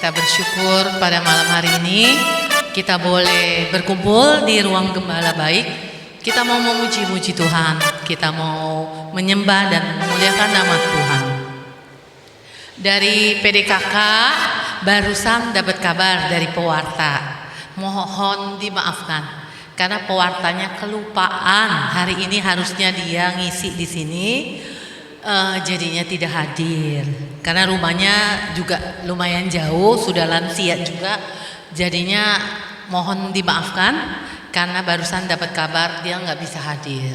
kita bersyukur pada malam hari ini kita boleh berkumpul di ruang gembala baik. Kita mau memuji-muji Tuhan, kita mau menyembah dan memuliakan nama Tuhan. Dari PDKK barusan dapat kabar dari pewarta. Mohon dimaafkan karena pewartanya kelupaan. Hari ini harusnya dia ngisi di sini. Jadinya tidak hadir karena rumahnya juga lumayan jauh, sudah lansia juga, jadinya mohon dimaafkan karena barusan dapat kabar dia nggak bisa hadir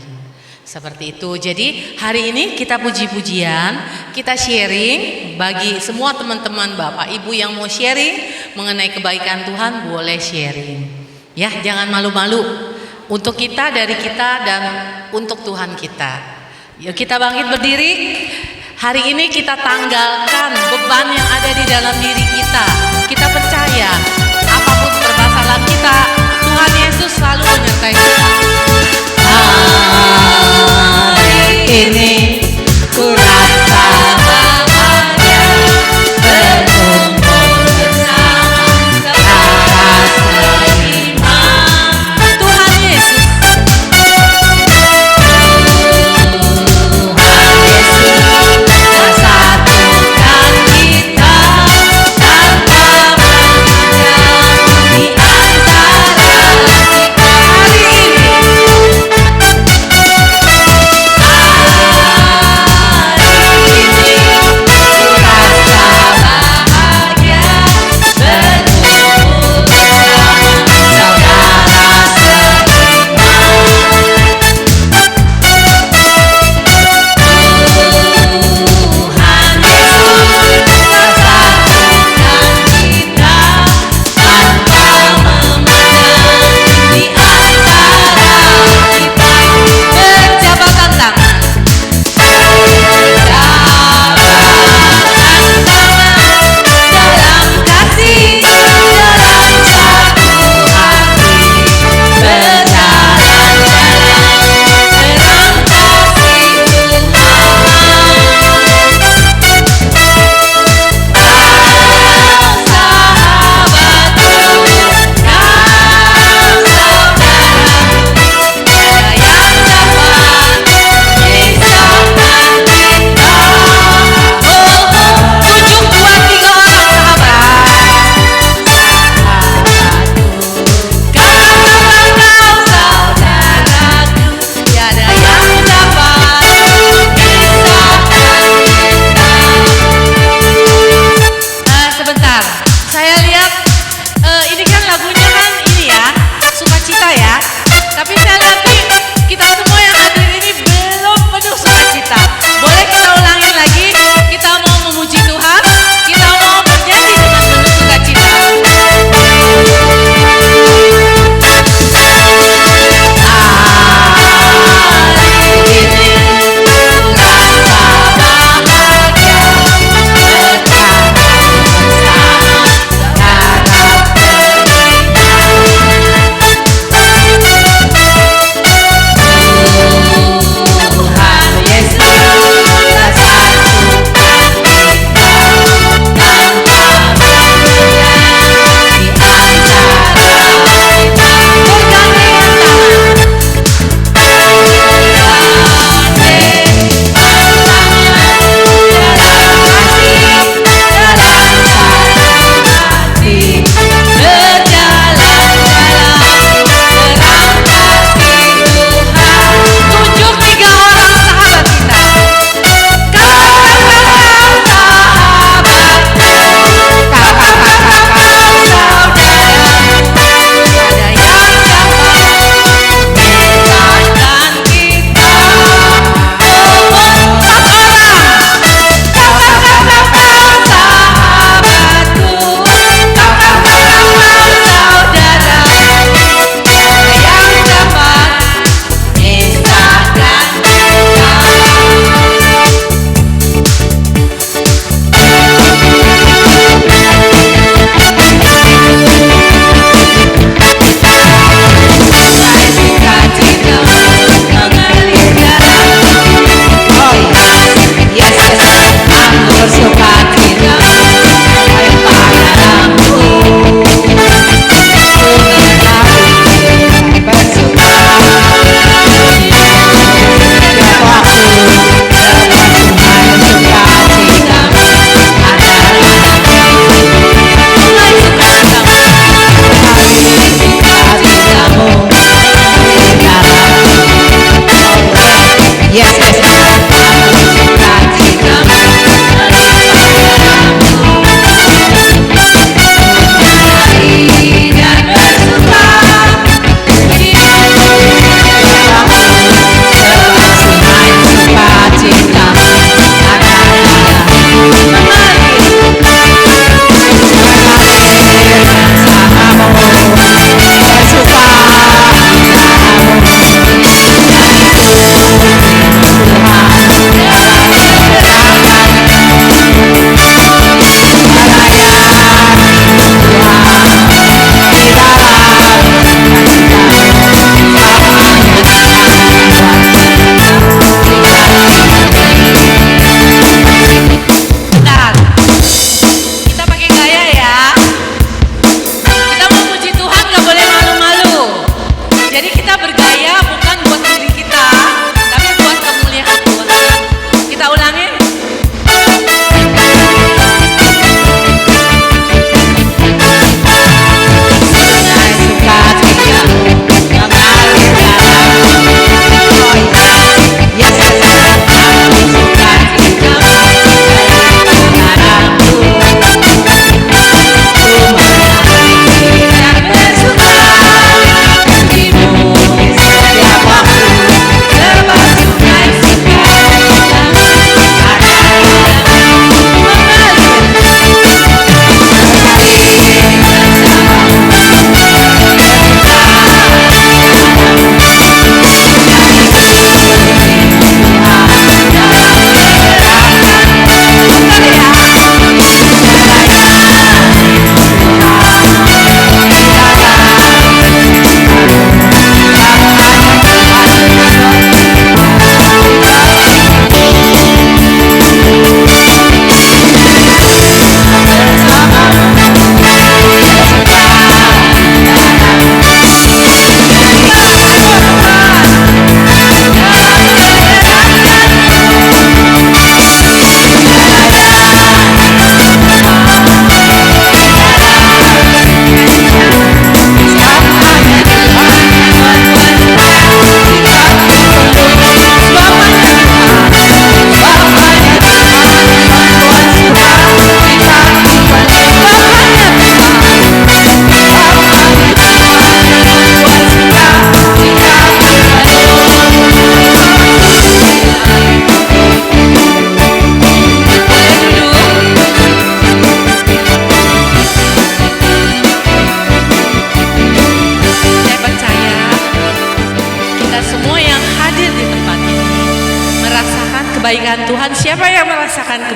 seperti itu. Jadi hari ini kita puji-pujian, kita sharing bagi semua teman-teman Bapak Ibu yang mau sharing mengenai kebaikan Tuhan, boleh sharing ya, jangan malu-malu, untuk kita, dari kita, dan untuk Tuhan kita. Yuk kita bangkit berdiri. Hari ini kita tanggalkan beban yang ada di dalam diri kita. Kita percaya apapun permasalahan kita, Tuhan Yesus selalu menyertai kita. Hari ini ku rasa bahagia berkumpul bersama secara seimbang. Tuhan Yesus,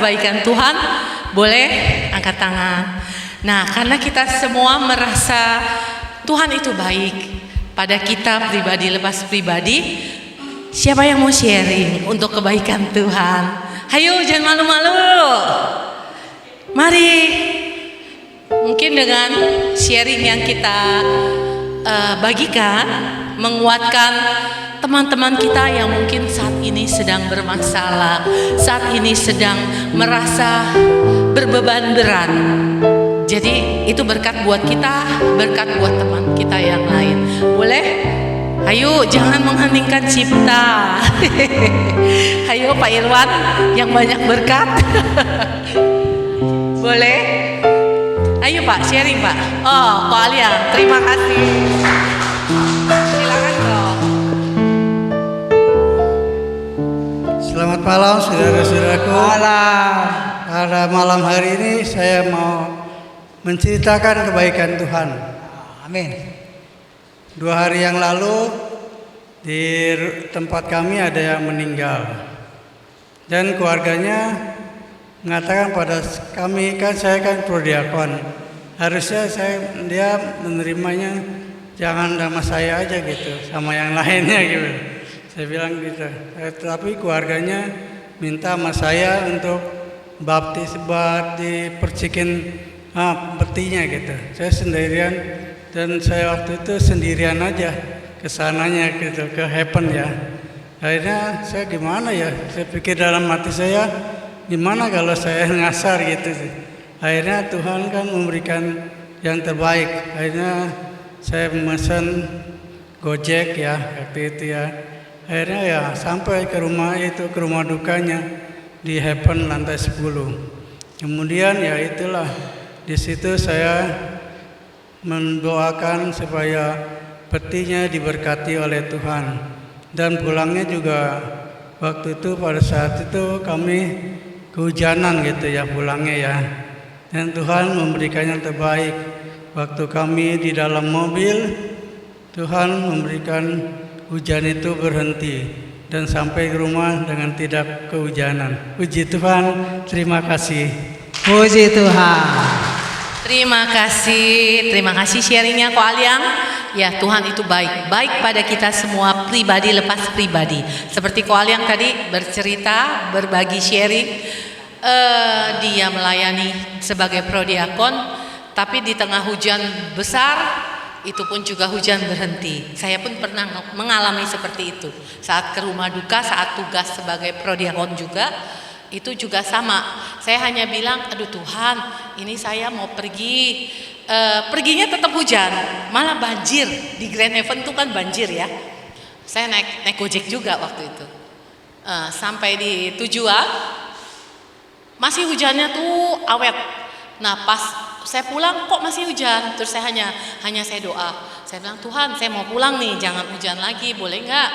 kebaikan Tuhan? Boleh angkat tangan. Nah, karena kita semua merasa Tuhan itu baik pada kita pribadi lepas pribadi, siapa yang mau sharing untuk kebaikan Tuhan? Hayo, jangan malu-malu. Mari. Mungkin dengan sharing yang kita bagikan, menguatkan teman-teman kita yang mungkin saat ini sedang bermasalah, saat ini sedang merasa berbeban berat. Jadi itu berkat buat kita, berkat buat teman kita yang lain. Boleh? Ayo, jangan mengheningkan cipta. Ayo Pak Irwan yang banyak berkat. Boleh? Ayo Pak, sharing Pak. Oh, Pak Alian, terima kasih. Silakan dong. Selamat malam saudara-saudaraku. Pada malam hari ini saya mau menceritakan kebaikan Tuhan. Amin. 2 hari yang lalu di tempat kami ada yang meninggal dan keluarganya mengatakan pada kami, kan saya kan prodiakon, harusnya dia menerimanya jangan sama saya aja gitu, sama yang lainnya gitu. Saya bilang gitu. Tapi keluarganya minta sama saya untuk baptis, dipercikin petinya gitu. Saya sendirian dan saya waktu itu sendirian aja kesananya gitu, ke heaven ya. Akhirnya saya gimana ya? Saya pikir dalam hati saya, gimana kalau saya ngasar gitu sih. Akhirnya Tuhan kan memberikan yang terbaik. Akhirnya saya memesan Gojek ya waktu itu ya. Akhirnya ya sampai ke rumah itu, ke rumah dukanya di Heaven lantai 10. Kemudian ya itulah, di situ saya mendoakan supaya petinya diberkati oleh Tuhan. Dan pulangnya juga waktu itu pada saat itu kami kehujanan gitu ya pulangnya ya. Dan Tuhan memberikan yang terbaik. Waktu kami di dalam mobil, Tuhan memberikan hujan itu berhenti dan sampai ke rumah dengan tidak kehujanan. Puji Tuhan, terima kasih. Puji Tuhan. Terima kasih sharingnya Ko Aliang. Ya, Tuhan itu baik pada kita semua pribadi lepas pribadi. Seperti Ko Aliang tadi bercerita, berbagi sharing, dia melayani sebagai prodiakon, tapi di tengah hujan besar, itu pun juga hujan berhenti. Saya pun pernah mengalami seperti itu. Saat ke rumah duka, saat tugas sebagai prodiakon juga, itu juga sama. Saya hanya bilang, aduh Tuhan, ini saya mau pergi, perginya tetap hujan, malah banjir. Di Grand Haven itu kan banjir ya. Saya naik Gojek juga waktu itu. Sampai di tujuan, masih hujannya tuh awet. Nah pas saya pulang kok masih hujan, terus saya hanya saya doa. Saya bilang, Tuhan saya mau pulang nih, jangan hujan lagi, boleh nggak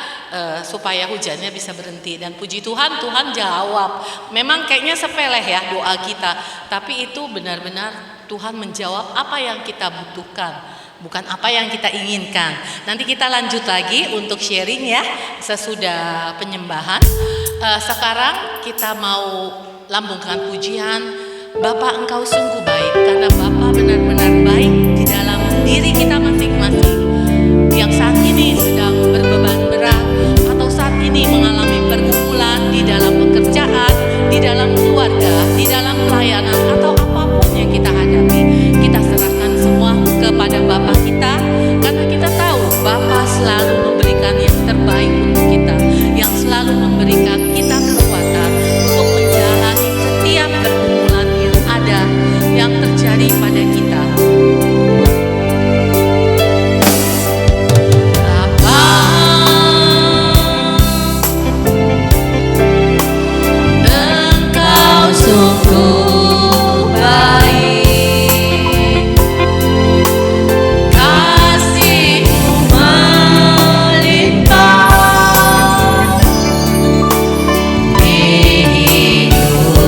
supaya hujannya bisa berhenti. Dan puji Tuhan, Tuhan jawab. Memang kayaknya sepele ya doa kita, tapi itu benar-benar Tuhan menjawab apa yang kita butuhkan, bukan apa yang kita inginkan. Nanti kita lanjut lagi untuk sharing ya sesudah penyembahan. Sekarang kita mau lambungkan pujian. Bapa, Engkau sungguh baik, karena Bapa benar-benar baik di dalam diri kita masing-masing yang saat ini sedang berbeban berat atau saat ini mengalami pergumulan di dalam pekerjaan, di dalam keluarga, di dalam pelayanan atau apapun yang kita hadapi. Kita serahkan semua kepada Bapa kita, karena kita tahu Bapa selalu memberikan yang terbaik untuk kita, yang selalu memberikan kita kekuatan untuk menjalani setiap pergumulan yang terjadi pada kita. Engkau sungguh baik, kasih-Mu melimpah di hidupku.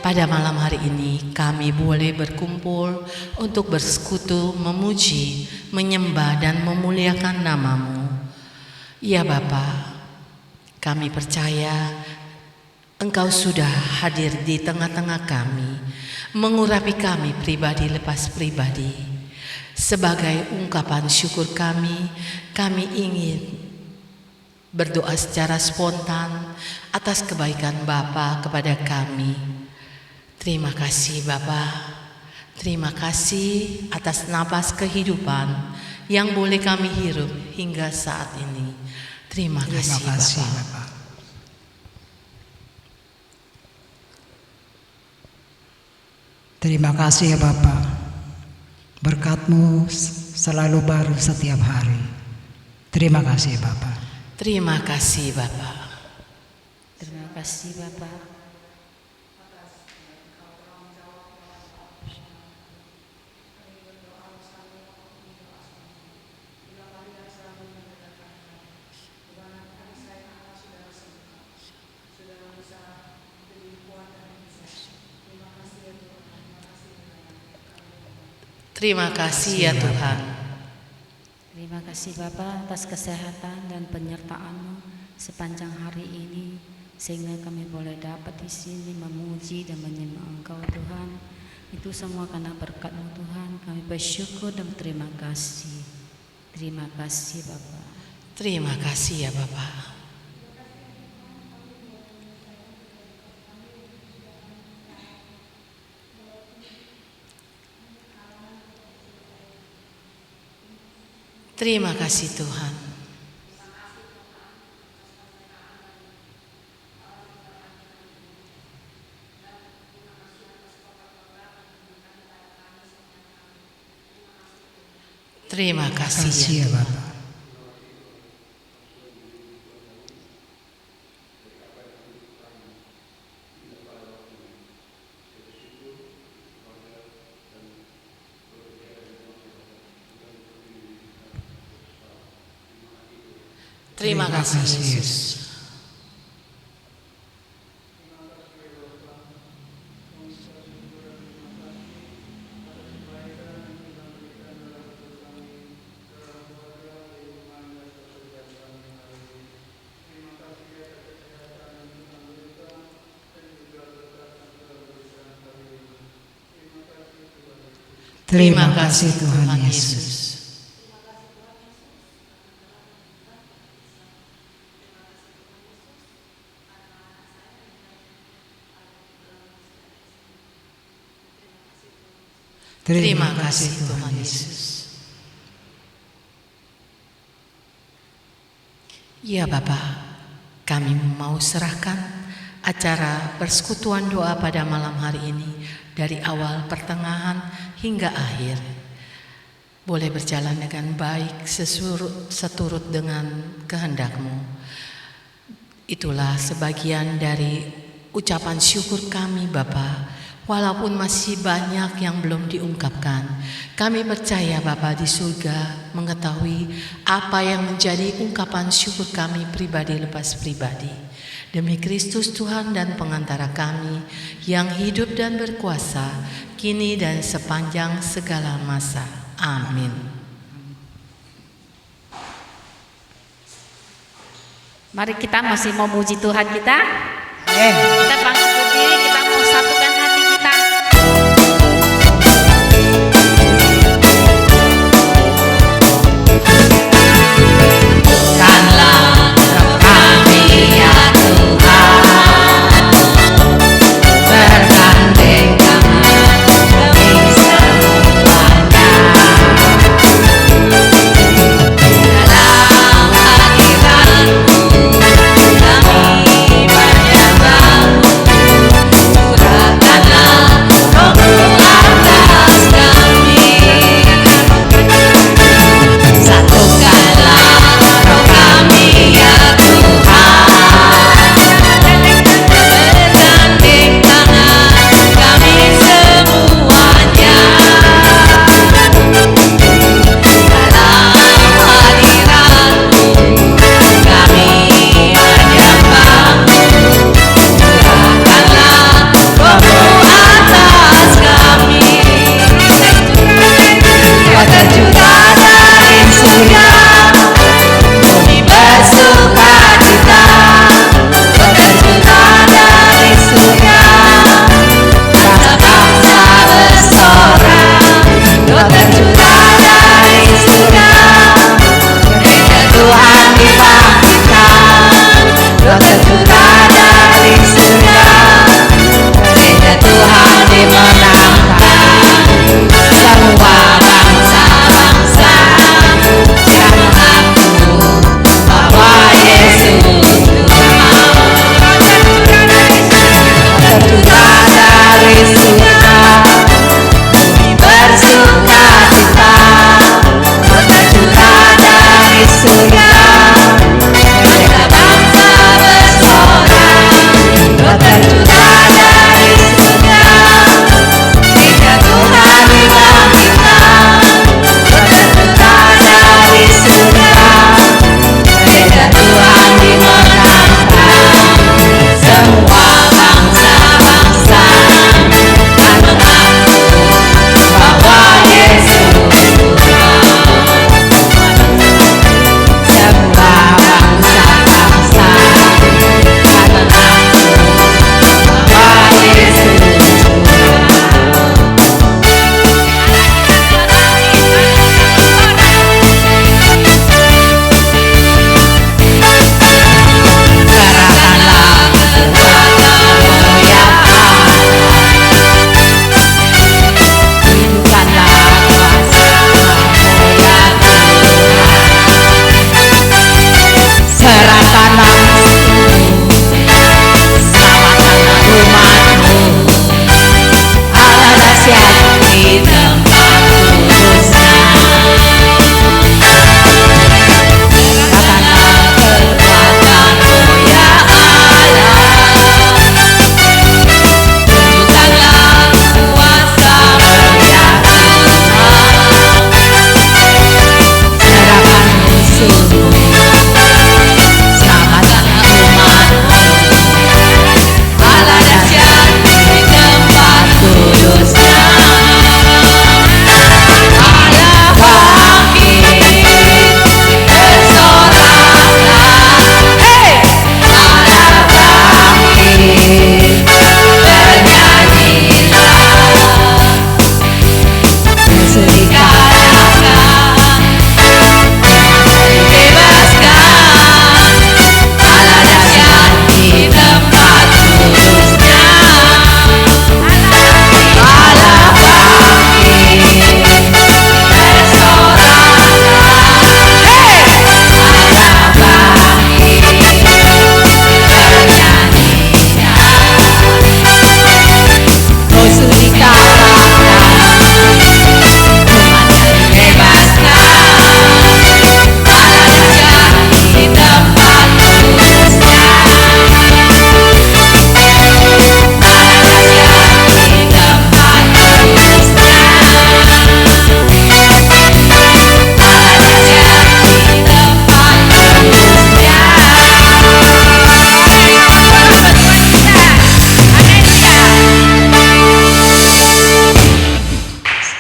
pada malam hari ini kami boleh berkumpul untuk bersekutu, memuji, menyembah dan memuliakan nama-Mu. Ya Bapa, kami percaya Engkau sudah hadir di tengah-tengah kami, mengurapi kami pribadi lepas pribadi. Sebagai ungkapan syukur kami ingin berdoa secara spontan atas kebaikan Bapa kepada kami. Terima kasih Bapa. Terima kasih atas napas kehidupan yang boleh kami hirup hingga saat ini. Terima kasih Bapa. Terima kasih ya Bapa. Berkat-Mu selalu baru setiap hari. Terima kasih Bapa. Terima kasih Bapa. Terima kasih Bapak. Terima kasih ya Tuhan. Terima kasih Bapak atas kesehatan dan penyertaan-Mu sepanjang hari ini, sehingga kami boleh dapat di sini memuji dan menyembah Engkau Tuhan. Itu semua karena berkat-Mu Tuhan. Kami bersyukur dan terima kasih. Terima kasih Bapak. Terima kasih ya Bapak. Terima kasih Tuhan. Terima kasih ya Kasih ya Tuhan. Bapa. Terima kasih Yesus. Terima kasih Tuhan Yesus. Terima kasih Tuhan Yesus. Ya Bapa, kami mau serahkan acara persekutuan doa pada malam hari ini dari awal, pertengahan hingga akhir. Boleh berjalan dengan baik seturut dengan kehendak-Mu. Itulah sebagian dari ucapan syukur kami Bapa. Walaupun masih banyak yang belum diungkapkan, kami percaya Bapa di surga mengetahui apa yang menjadi ungkapan syukur kami pribadi lepas pribadi. Demi Kristus Tuhan dan pengantara kami yang hidup dan berkuasa, kini dan sepanjang segala masa. Amin. Mari kita masih mau muji Tuhan kita. Amin. Kita bangkit berdiri, kita mau satukan hati kita. Dalam hadirat-Mu kami bernyata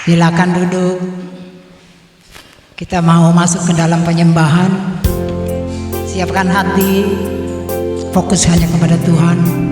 Silakan duduk. Kita mau masuk ke dalam penyembahan. Siapkan hati, fokus hanya kepada Tuhan.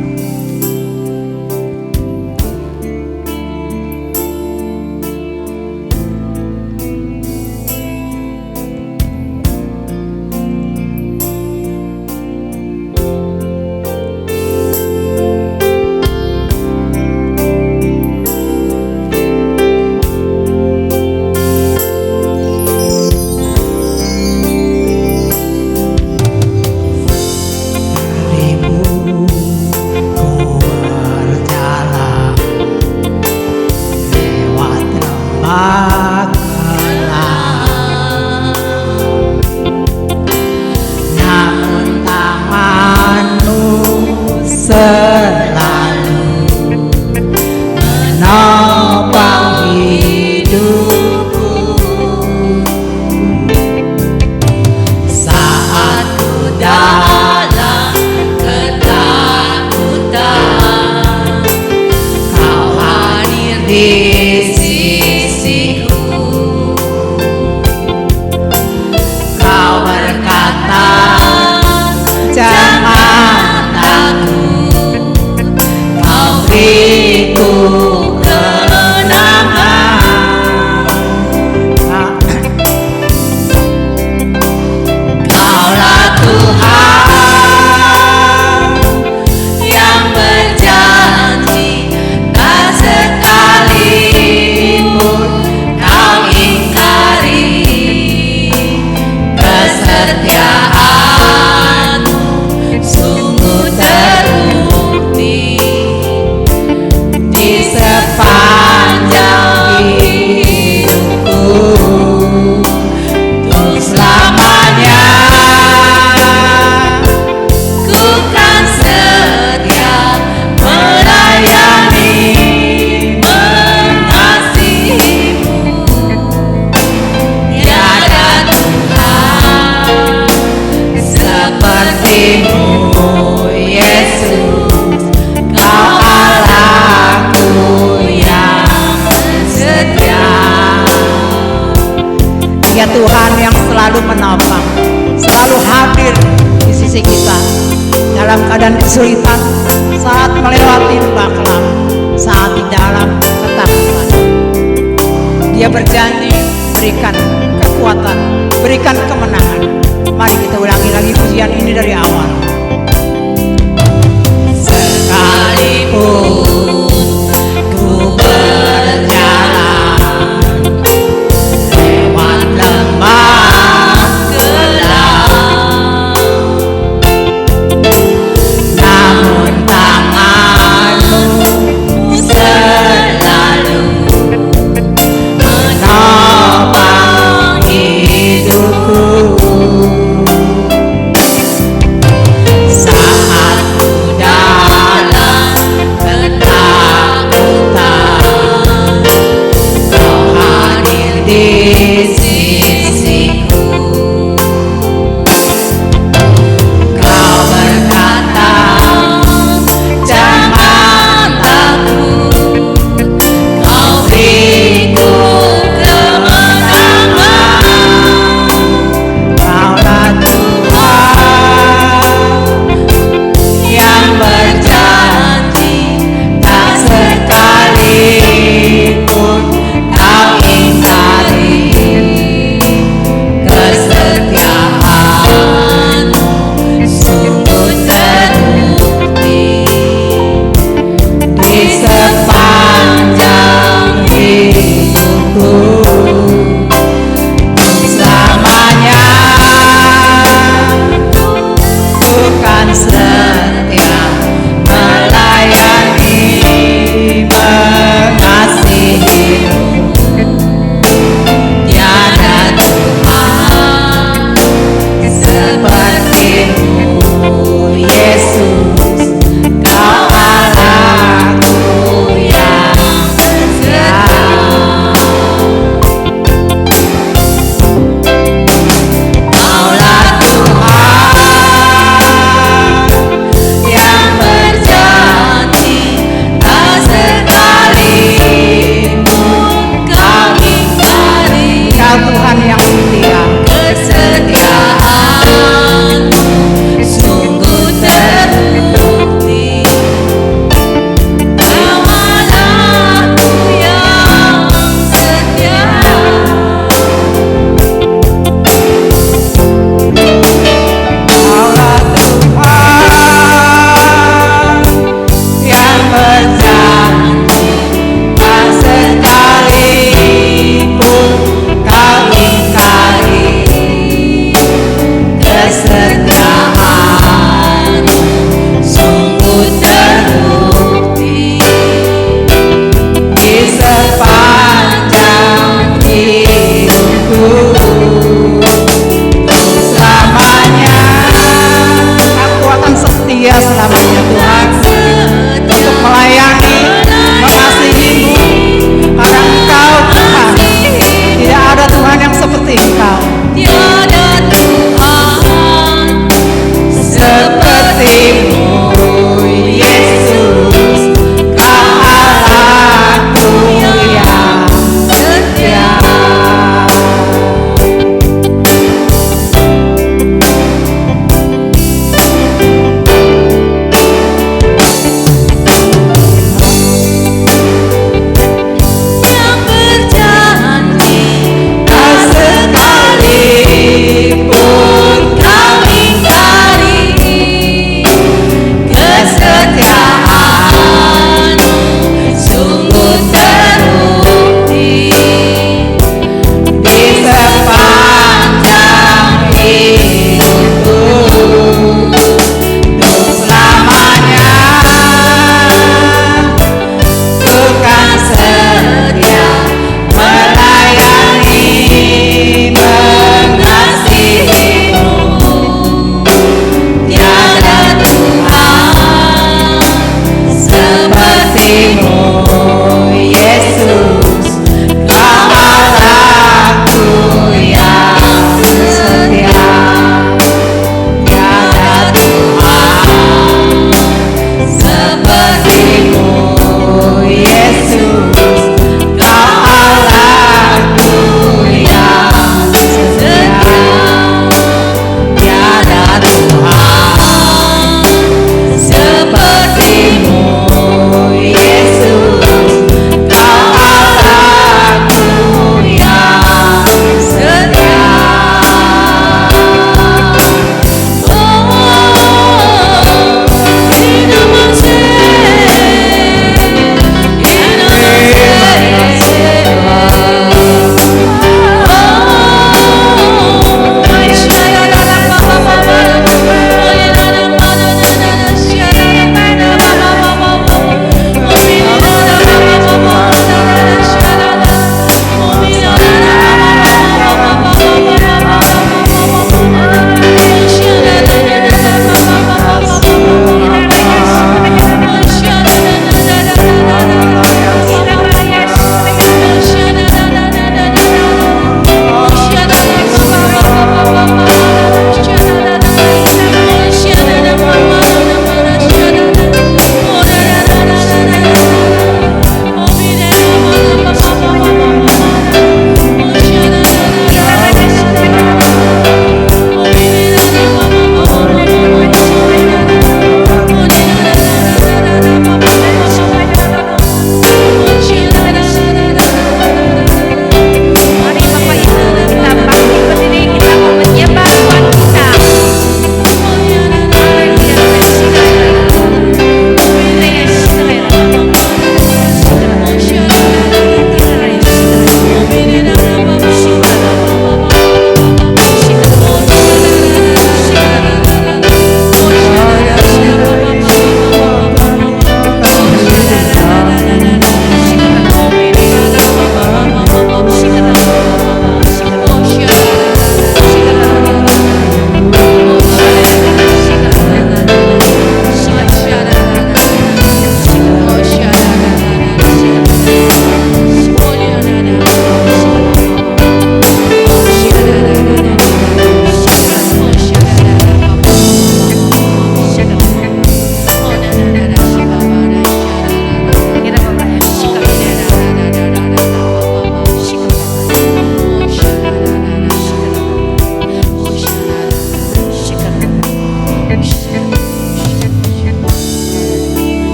Tuhan yang selalu menopang, selalu hadir di sisi kita dalam keadaan kesulitan, saat melewati lembah kelam, saat di dalam ketakutan. Dia berjanji berikan kekuatan, berikan kemenangan. Mari kita ulangi lagi pujian ini dari awal. Sekalipun ku berjalan lewat lembah gelap, namun tangan-Mu selalu menopang hidupku. Saat ku dalam ketakutan, Kau hadir di sisiku. Kau berkata, jangan takut, Kau beriku kemenangan. Kaulah Tuhan yang berjanji, tak sekalipun Kau ingkari.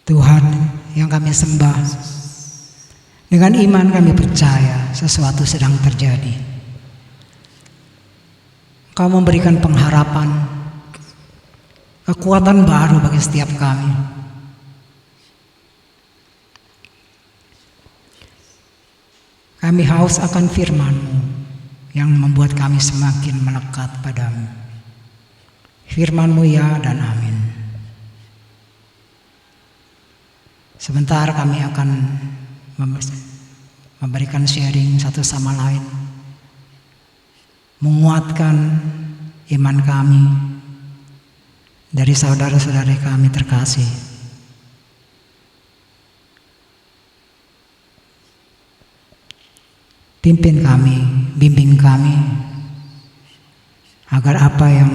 Tuhan yang kami sembah, dengan iman kami percaya sesuatu sedang terjadi. Engkau memberikan pengharapan, kekuatan baru bagi setiap kami. Kami haus akan firman-Mu yang membuat kami semakin melekat padamu. Firman-Mu ya dan amin. Sebentar kami akan memberikan sharing satu sama lain, menguatkan iman kami dari saudara-saudari kami terkasih. Pimpin kami, bimbing kami, agar apa yang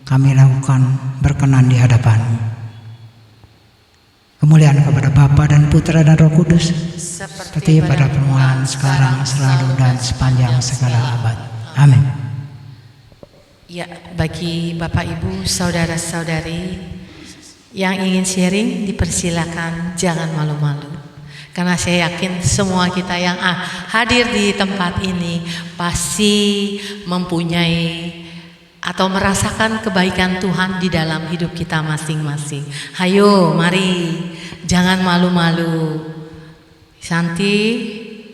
kami lakukan berkenan di hadapan-Mu. Kemuliaan kepada Bapa dan Putra dan Roh Kudus, seperti pada permulaan, sekarang, selalu, dan sepanjang segala abad. Amin. Ya, bagi Bapak Ibu, saudara-saudari yang ingin sharing, dipersilakan, jangan malu-malu. Karena saya yakin semua kita yang hadir di tempat ini pasti mempunyai atau merasakan kebaikan Tuhan di dalam hidup kita masing-masing. Hayo, mari, jangan malu-malu. Santi,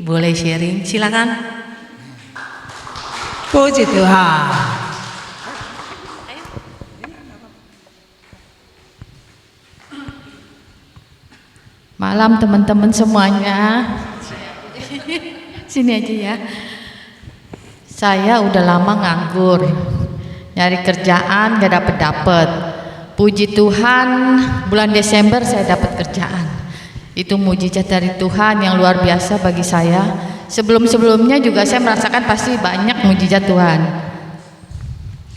boleh sharing? Silakan. Puji Tuhan. Malam teman-teman semuanya. Sini aja ya. Saya udah lama nganggur, nyari kerjaan gak dapet. Puji Tuhan, bulan Desember saya dapat kerjaan. Itu mujizat dari Tuhan yang luar biasa bagi saya. Sebelum-sebelumnya juga saya merasakan pasti banyak mujizat Tuhan.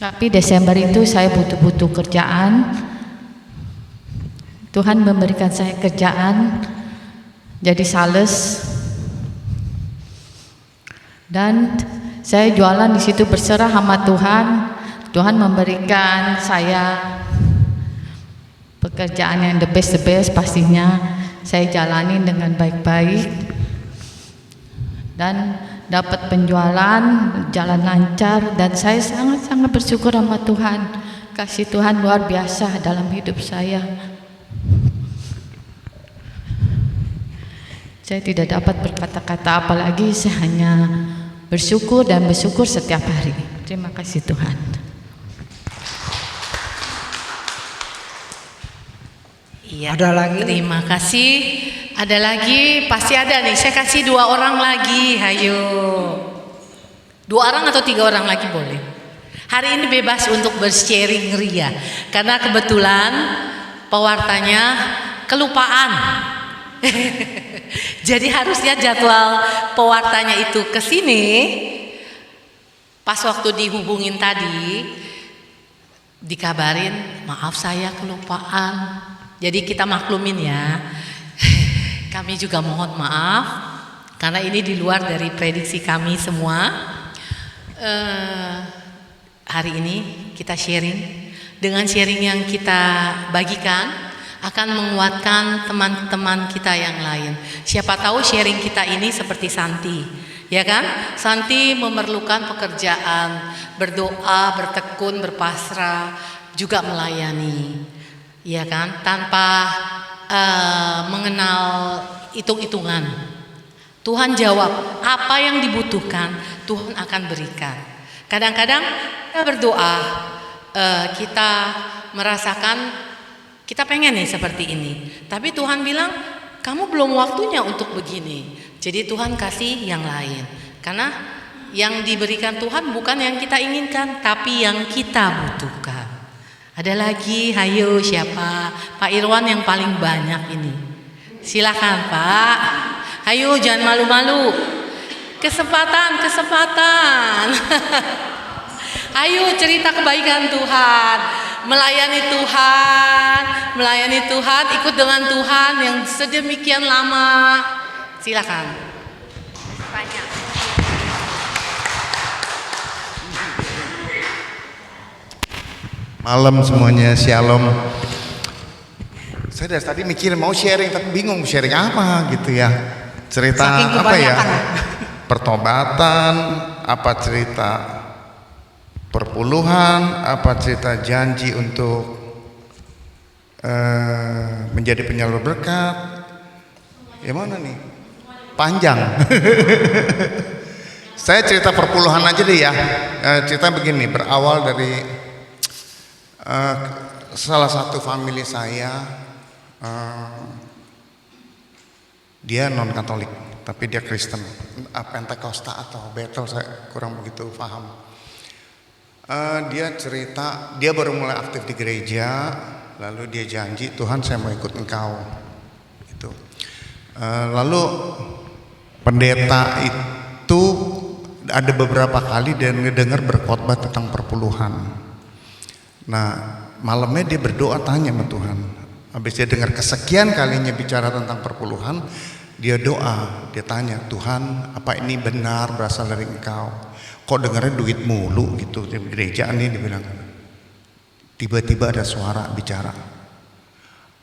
Tapi Desember itu saya butuh kerjaan. Tuhan memberikan saya kerjaan jadi sales, dan saya jualan di situ berserah sama Tuhan. Tuhan memberikan saya pekerjaan yang the best pastinya. Saya jalanin dengan baik-baik dan dapat penjualan, jalan lancar, dan saya sangat-sangat bersyukur sama Tuhan. Kasih Tuhan luar biasa dalam hidup saya. Saya tidak dapat berkata-kata apalagi, saya hanya bersyukur dan bersyukur setiap hari. Terima kasih Tuhan. Iya, Ada lagi? Terima kasih. Ada lagi, pasti ada nih. Saya kasih 2 orang lagi. Hayo. 2 orang atau 3 orang lagi boleh. Hari ini bebas untuk bersharing ria, karena kebetulan pewartanya kelupaan. Jadi harusnya jadwal pewartanya itu ke sini. Pas waktu dihubungin tadi dikabarin, maaf saya kelupaan. Jadi kita maklumin ya. Kami juga mohon maaf karena ini di luar dari prediksi kami semua. Hari ini kita sharing. Dengan sharing yang kita bagikan akan menguatkan teman-teman kita yang lain. Siapa tahu sharing kita ini seperti Santi, ya kan? Santi memerlukan pekerjaan, berdoa, bertekun, berpasrah, juga melayani, ya kan? Tanpa mengenal hitung-hitungan. Tuhan jawab, apa yang dibutuhkan Tuhan akan berikan. Kadang-kadang kita berdoa, kita merasakan kita pengen nih seperti ini, tapi Tuhan bilang kamu belum waktunya untuk begini. Jadi Tuhan kasih yang lain, karena yang diberikan Tuhan bukan yang kita inginkan, tapi yang kita butuhkan. Ada lagi, hayo siapa? Pak Irwan yang paling banyak ini. Silakan Pak. Hayo jangan malu-malu. Kesempatan. Ayo cerita kebaikan Tuhan. Melayani Tuhan, ikut dengan Tuhan yang sedemikian lama. Silakan. Banyak. Malam semuanya, shalom. saya dari tadi mikir mau sharing tapi bingung sharing apa gitu ya. Cerita Saking apa ya? kebanyakan. Pertobatan, apa cerita perpuluhan, apa cerita janji untuk menjadi penyalur berkat. Ya mana nih? Panjang. Saya cerita perpuluhan aja deh ya. Cerita begini, berawal dari salah satu family saya, dia non Katolik, tapi dia Kristen, Pentakosta atau Bethel, saya kurang begitu paham. Dia cerita, dia baru mulai aktif di gereja, lalu dia janji, Tuhan saya mau ikut engkau. Gitu. Lalu pendeta itu ada beberapa kali dia dengar berkhotbah tentang perpuluhan. Nah, malamnya dia berdoa tanya sama Tuhan. Habis dia dengar kesekian kalinya bicara tentang perpuluhan, dia doa, dia tanya, Tuhan, apa ini benar berasal dari engkau? Kok dengarnya duit mulu gitu di gereja ini, dibilang. Tiba-tiba ada suara bicara.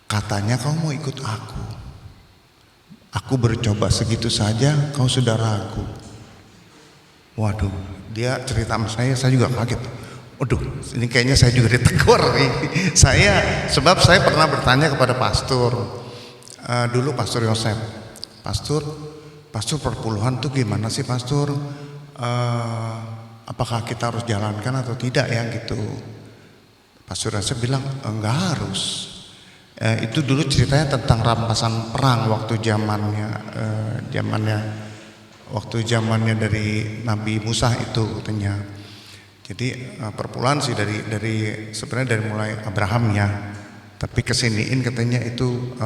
Katanya kau mau ikut aku. Aku bercoba segitu saja, kau sudah ragu. Waduh, dia cerita sama saya juga kaget. Waduh, ini kayaknya saya juga ditegur nih. Sebab saya pernah bertanya kepada pastor, dulu Pastor Yosef, Pastor perpuluhan tuh gimana sih Pastor? Apakah kita harus jalankan atau tidak ya gitu? Pastor Yosef bilang enggak harus. Itu dulu ceritanya tentang rampasan perang waktu zamannya dari Nabi Musa itu katanya. Jadi perpuluhan sih sebenarnya dari mulai Abraham ya. Tapi kesiniin katanya itu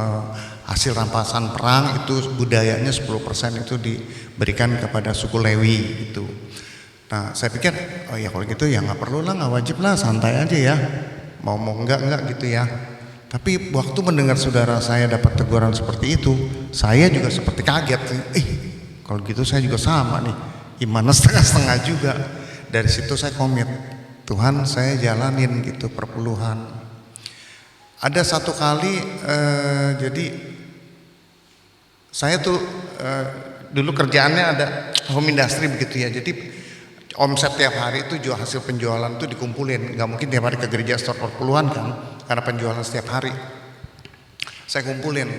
hasil rampasan perang itu budayanya 10% itu diberikan kepada suku Lewi itu. Nah saya pikir oh ya kalau gitu ya nggak perlu lah, nggak wajib lah, santai aja ya. Mau enggak gitu ya. Tapi waktu mendengar saudara saya dapat teguran seperti itu, saya juga seperti kaget. Kalau gitu saya juga sama nih, imannya setengah-setengah juga. Dari situ saya komit, Tuhan saya jalanin gitu perpuluhan. Ada satu kali, jadi saya tuh dulu kerjaannya ada home industry begitu ya. Jadi omset tiap hari itu jual hasil penjualan itu dikumpulin. Gak mungkin tiap hari ke gereja store perpuluhan kan, karena penjualan setiap hari. Saya kumpulin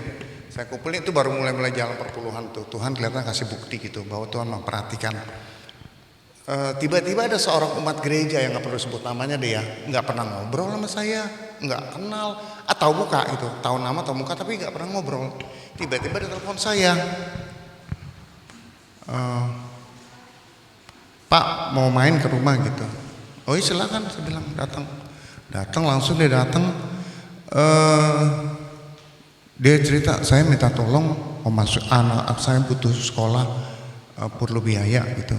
itu baru mulai jalan perpuluhan tuh. Tuhan kelihatan kasih bukti gitu bahwa Tuhan memperhatikan. Tiba-tiba ada seorang umat gereja yang gak perlu sebut namanya deh ya, gak pernah ngobrol sama saya, gak kenal, atau muka gitu, tahu nama atau muka tapi gak pernah ngobrol. Tiba-tiba dia telepon saya, Pak mau main ke rumah gitu. Oh iya silakan, saya bilang datang langsung dia datang. Dia cerita, saya minta tolong mau masuk anak saya butuh sekolah, perlu biaya gitu.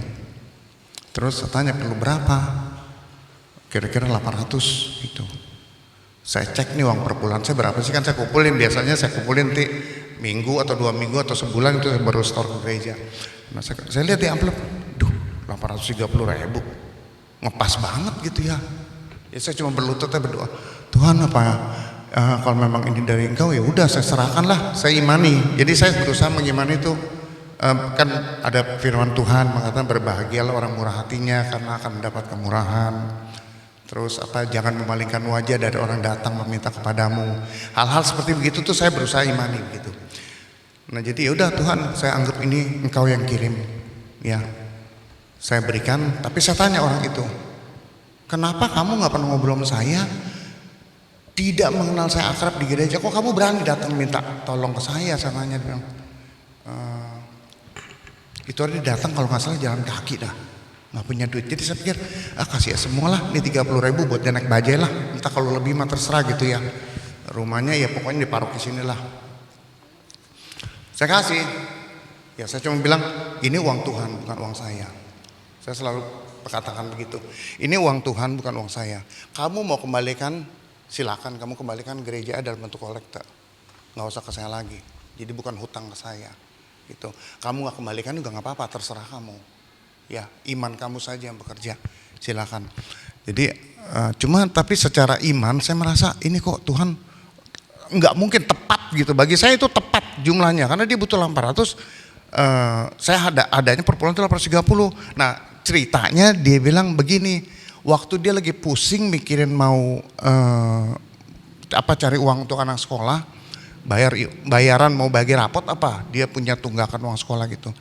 Terus saya tanya perlu berapa? Kira-kira 800 gitu. Saya cek nih uang perpuluhan saya berapa sih, kan saya kumpulin, biasanya saya kumpulin minggu atau 2 minggu atau sebulan itu baru store ke gereja. Nah, saya lihat di amplop, 830.000, ngepas banget gitu ya. Ya saya cuma berlutut berdoa, Tuhan kalau memang ini dari engkau ya udah saya serahkan lah, saya imani. Jadi saya berusaha mengimani itu. Kan ada firman Tuhan mengatakan berbahagialah orang murah hatinya karena akan mendapat kemurahan. Terus jangan memalingkan wajah dari orang datang meminta kepadamu. Hal-hal seperti begitu tuh saya berusaha imani begitu. Nah jadi ya udah Tuhan, saya anggap ini engkau yang kirim ya. Saya berikan, tapi saya tanya orang itu, kenapa kamu nggak pernah ngobrol sama saya? Tidak mengenal saya akrab di gereja, kok kamu berani datang minta tolong ke saya? Saya tanya, dia bilang, itu hari datang kalau nggak salah jalan kaki dah, nggak punya duit. Jadi saya pikir kasih ya semua lah, ini 30.000 buat dia naik bajai lah, entah kalau lebih mah terserah gitu ya. Rumahnya ya pokoknya di paroki sini lah. Saya kasih, ya saya cuma bilang ini uang Tuhan bukan uang saya. Saya selalu katakan begitu. Ini uang Tuhan bukan uang saya. Kamu mau kembalikan, silakan kamu kembalikan gereja dalam bentuk kolektor, nggak usah ke saya lagi. Jadi bukan hutang ke saya. Gitu. Kamu gak kembalikan juga gak apa-apa, terserah kamu. Ya, iman kamu saja yang bekerja. Silakan. Jadi tapi secara iman saya merasa ini kok Tuhan nggak mungkin tepat gitu. Bagi saya itu tepat jumlahnya karena dia butuh 800. Saya adanya per bulan itu 830. Nah ceritanya dia bilang begini, waktu dia lagi pusing mikirin mau cari uang untuk anak sekolah, bayaran mau bagi rapot apa, dia punya tunggakan uang sekolah gitu.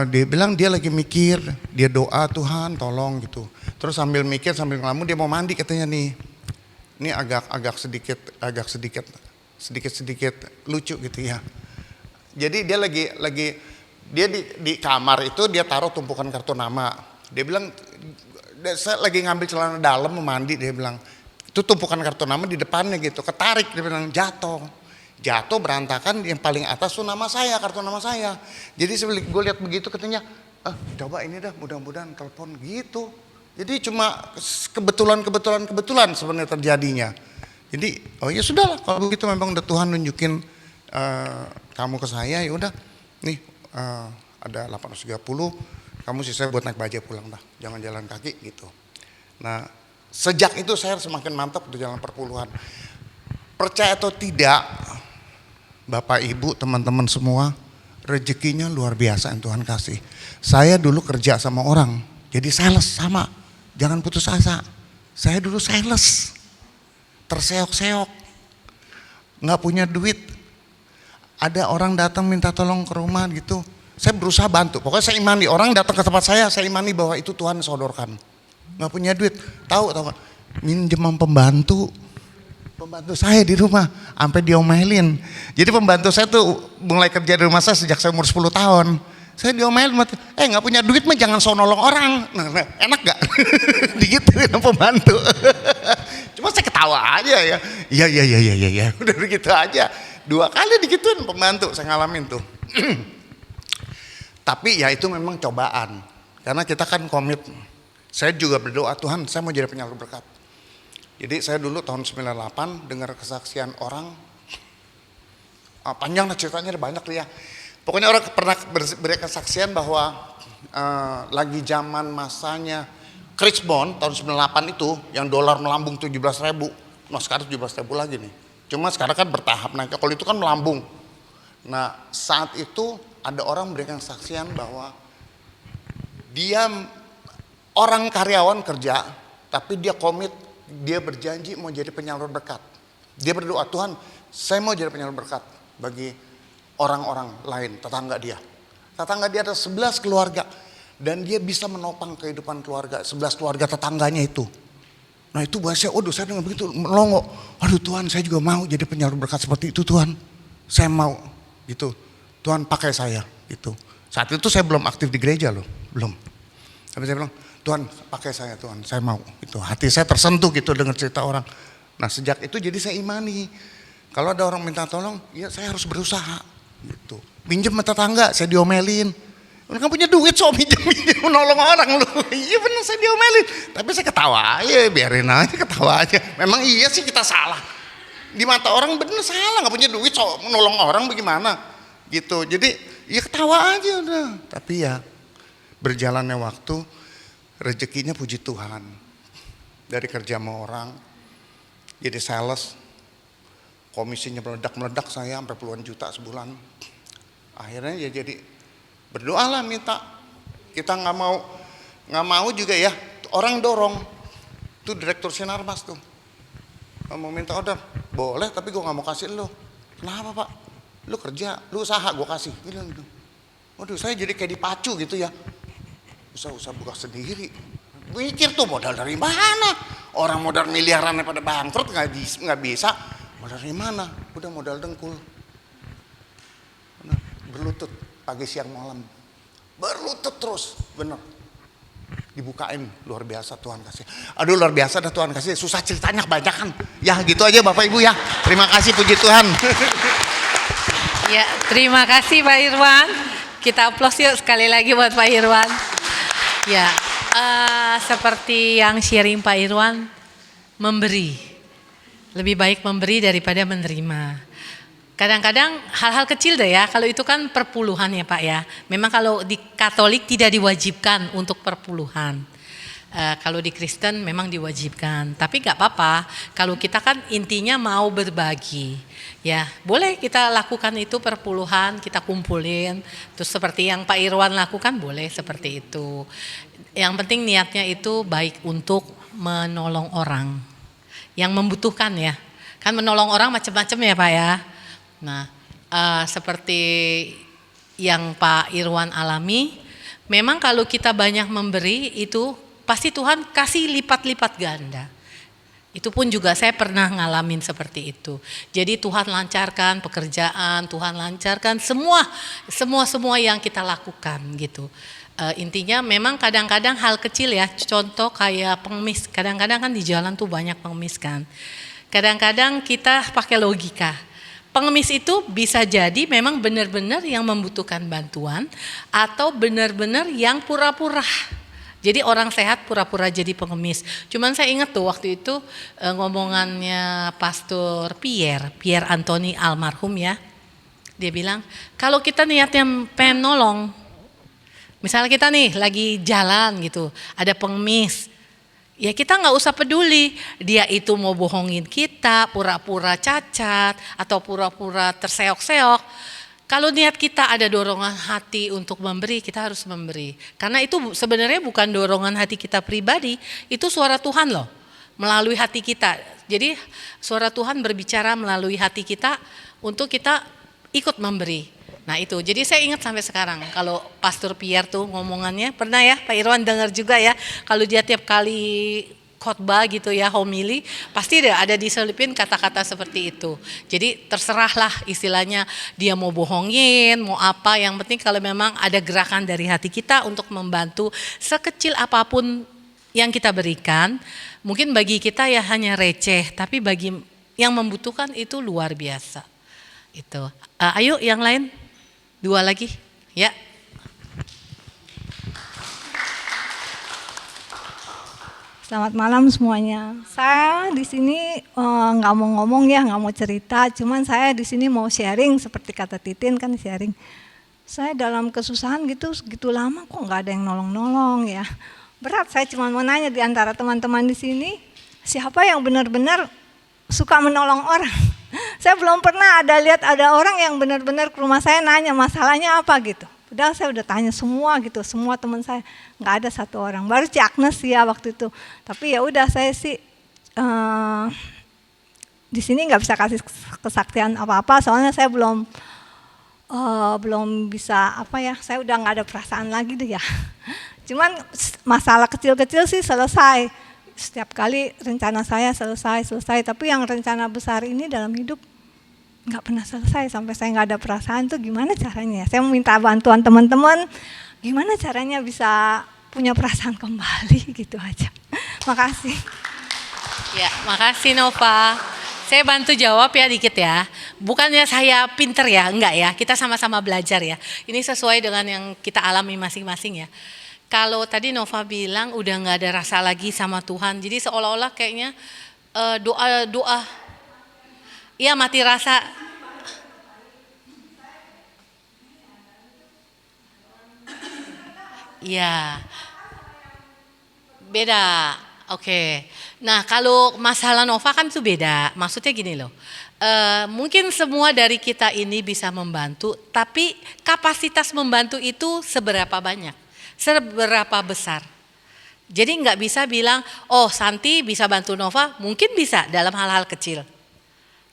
Dia bilang dia lagi mikir, dia doa Tuhan tolong gitu. Terus sambil mikir sambil ngelamun dia mau mandi katanya nih. Ini agak sedikit lucu gitu ya. Jadi dia lagi dia di kamar itu dia taruh tumpukan kartu nama. Dia bilang saya lagi ngambil celana dalam mau mandi, dia bilang itu tumpukan kartu nama di depannya gitu, ketarik, dia bilang jatuh berantakan, yang paling atas tuh nama saya, kartu nama saya. Jadi gue lihat begitu katanya, coba ini dah mudah-mudahan telepon gitu. Jadi cuma kebetulan sebenarnya terjadinya. Jadi oh ya sudahlah kalau begitu memang udah Tuhan nunjukin kamu ke saya, ya udah nih ada 830, kamu sisa buat naik bajai pulang dah, jangan jalan kaki gitu. Nah sejak itu saya semakin mantap untuk jalan perpuluhan. Percaya atau tidak, Bapak Ibu teman-teman semua, rezekinya luar biasa yang Tuhan kasih. Saya dulu kerja sama orang, jadi sales sama, jangan putus asa. Saya dulu sales, terseok-seok, nggak punya duit. Ada orang datang minta tolong ke rumah gitu, saya berusaha bantu. Pokoknya saya imani, orang datang ke tempat saya imani bahwa itu Tuhan sodorkan. Nggak punya duit, tahu nggak? Minjem pembantu saya di rumah, sampai diomelin. Jadi pembantu saya tuh mulai kerja di rumah saya sejak saya umur 10 tahun. Saya diomelin, nggak punya duit mah jangan so nolong orang. Nah, enak gak? Digituin sama pembantu. Cuma saya ketawa aja ya. Iya, udah begitu aja. 2 kali digituin pembantu saya ngalamin tuh. Tapi ya itu memang cobaan. Karena kita kan komit. Saya juga berdoa, Tuhan saya mau jadi penyalur berkat. Jadi saya dulu tahun 98 dengar kesaksian orang, panjang lah ceritanya, ada banyak ya. Pokoknya orang pernah beri kesaksian bahwa lagi zaman masanya Chris Bond tahun 98 itu yang dolar melambung 17.000, nah sekarang 17.000 lagi nih. Cuma sekarang kan bertahap naik, kalau itu kan melambung. Nah saat itu ada orang memberikan kesaksian bahwa dia orang karyawan kerja, tapi dia komit, dia berjanji mau jadi penyalur berkat. Dia berdoa, Tuhan saya mau jadi penyalur berkat bagi orang-orang lain, tetangga dia. Tetangga dia ada 11 keluarga. Dan dia bisa menopang kehidupan keluarga, 11 keluarga tetangganya itu. Nah itu buat saya, saya dengan begitu melongo. Aduh Tuhan saya juga mau jadi penyalur berkat seperti itu Tuhan. Saya mau gitu. Tuhan pakai saya gitu. Saat itu saya belum aktif di gereja loh, belum. Tapi saya bilang, Tuhan pakai saya Tuhan, saya mau gitu. Hati saya tersentuh gitu dengar cerita orang. Nah sejak itu jadi saya imani. Kalau ada orang minta tolong, ya saya harus berusaha gitu. Pinjam sama tetangga, saya diomelin. Kan punya duit so pinjam menolong orang lu. Iya benar saya diomelin. Tapi saya ketawa aja, biarin aja ketawa aja. Memang iya sih kita salah. Di mata orang bener salah, nggak punya duit so menolong orang bagaimana gitu. Jadi ya ketawa aja udah. Tapi ya berjalannya waktu, rezekinya puji Tuhan. Dari kerja sama orang, jadi sales, komisinya meledak-meledak saya sampai puluhan juta sebulan. Akhirnya ya jadi berdoalah minta. Kita nggak mau juga ya. Orang dorong. Tuh direktur Sinarmas tuh. Mau minta order, boleh tapi gue nggak mau kasih lo. Kenapa Pak? Lu kerja, lu usaha gue kasih. Bilang gitu. Waduh saya jadi kayak dipacu gitu ya. Usaha buka sendiri. Mikir tuh modal dari mana? Orang modal miliaran pada bangkrut nggak bisa. Modal dari mana? Udah modal dengkul. Nah, berlutut. Pagi siang malam berlutut terus, bener dibukain, luar biasa Tuhan kasih. Aduh luar biasa dah Tuhan kasih, susah ceritanya kebanyakan. Ya gitu aja Bapak Ibu ya. Terima kasih puji Tuhan. Ya terima kasih Pak Irwan. Kita aplaus yuk sekali lagi buat Pak Irwan. Ya seperti yang sharing Pak Irwan, memberi lebih baik memberi daripada menerima. Kadang-kadang hal-hal kecil deh ya, kalau itu kan perpuluhan ya Pak ya. Memang kalau di Katolik tidak diwajibkan untuk perpuluhan. Kalau di Kristen memang diwajibkan, tapi nggak apa-apa. Kalau kita kan intinya mau berbagi, ya boleh kita lakukan itu perpuluhan, kita kumpulin. Terus seperti yang Pak Irwan lakukan boleh seperti itu. Yang penting niatnya itu baik untuk menolong orang yang membutuhkan ya. Kan menolong orang macam-macam ya Pak ya. Nah seperti yang Pak Irwan alami, memang kalau kita banyak memberi itu pasti Tuhan kasih lipat-lipat ganda. Itu pun juga saya pernah ngalamin seperti itu. Jadi Tuhan lancarkan pekerjaan, Tuhan lancarkan semua yang kita lakukan gitu. Intinya memang kadang-kadang hal kecil ya, contoh kayak pengemis. Kadang-kadang kan di jalan tuh banyak pengemis kan. Kadang-kadang kita pakai logika. Pengemis itu bisa jadi memang benar-benar yang membutuhkan bantuan atau benar-benar yang pura-pura. Jadi orang sehat pura-pura jadi pengemis. Cuman saya ingat tuh waktu itu ngomongannya Pastor Pierre Anthony almarhum ya. Dia bilang kalau kita niatnya pengen nolong, misalnya kita nih lagi jalan gitu, ada pengemis, ya kita nggak usah peduli dia itu mau bohongin kita, pura-pura cacat atau pura-pura terseok-seok. Kalau niat kita ada dorongan hati untuk memberi, kita harus memberi. Karena itu sebenarnya bukan dorongan hati kita pribadi, itu suara Tuhan loh, melalui hati kita. Jadi suara Tuhan berbicara melalui hati kita untuk kita ikut memberi. Nah itu, jadi saya ingat sampai sekarang kalau Pastor Pierre tuh ngomongannya, pernah ya Pak Irwan dengar juga ya, kalau dia tiap kali khotbah gitu ya, homili, pasti ada diselipin kata-kata seperti itu. Jadi terserahlah istilahnya dia mau bohongin, mau apa, yang penting kalau memang ada gerakan dari hati kita untuk membantu sekecil apapun yang kita berikan, mungkin bagi kita ya hanya receh, tapi bagi yang membutuhkan itu luar biasa. Itu. Ayo yang lain, 2 lagi, ya. Selamat malam semuanya. Saya di sini nggak mau ngomong ya, nggak mau cerita. Cuman saya di sini mau sharing seperti kata Titin kan sharing. Saya dalam kesusahan gitu lama kok nggak ada yang nolong-nolong ya. Berat. Saya cuma mau nanya di antara teman-teman di sini siapa yang benar-benar suka menolong orang. Saya belum pernah lihat ada orang yang benar-benar ke rumah saya nanya masalahnya apa gitu. Padahal saya udah tanya semua gitu, semua teman saya, nggak ada satu orang. Baru Ci Agnes ya waktu itu. Tapi ya udah saya sih di sini nggak bisa kasih kesaktian apa-apa, soalnya saya belum bisa apa ya, saya udah nggak ada perasaan lagi deh ya. Cuman masalah kecil-kecil sih selesai. Setiap kali rencana saya selesai, tapi yang rencana besar ini dalam hidup nggak pernah selesai, sampai saya nggak ada perasaan tuh gimana caranya ya. Saya minta bantuan teman-teman, gimana caranya bisa punya perasaan kembali gitu aja. Makasih. Ya, makasih Nova. Saya bantu jawab ya dikit ya. Bukannya saya pinter ya, enggak ya. Kita sama-sama belajar ya. Ini sesuai dengan yang kita alami masing-masing ya. Kalau tadi Nova bilang udah nggak ada rasa lagi sama Tuhan, jadi seolah-olah kayaknya doa iya mati rasa. Iya. Beda. Oke. Nah, kalau masalah Nova kan itu beda. Maksudnya gini loh. Mungkin semua dari kita ini bisa membantu, tapi kapasitas membantu itu seberapa banyak? Seberapa besar? Jadi nggak bisa bilang, oh Santi bisa bantu Nova, mungkin bisa dalam hal-hal kecil.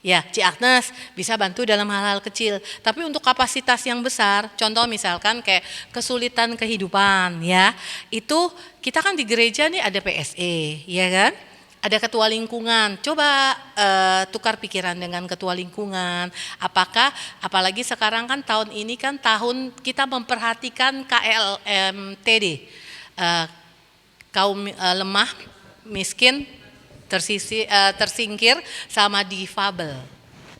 Ya, Ci Agnes bisa bantu dalam hal-hal kecil. Tapi untuk kapasitas yang besar, contoh misalkan kayak kesulitan kehidupan ya, itu kita kan di gereja nih ada PSE, ya kan? Ada ketua lingkungan, coba tukar pikiran dengan ketua lingkungan. Apalagi sekarang kan tahun ini kan tahun kita memperhatikan KLMTD, kaum lemah, miskin, tersingkir sama difabel.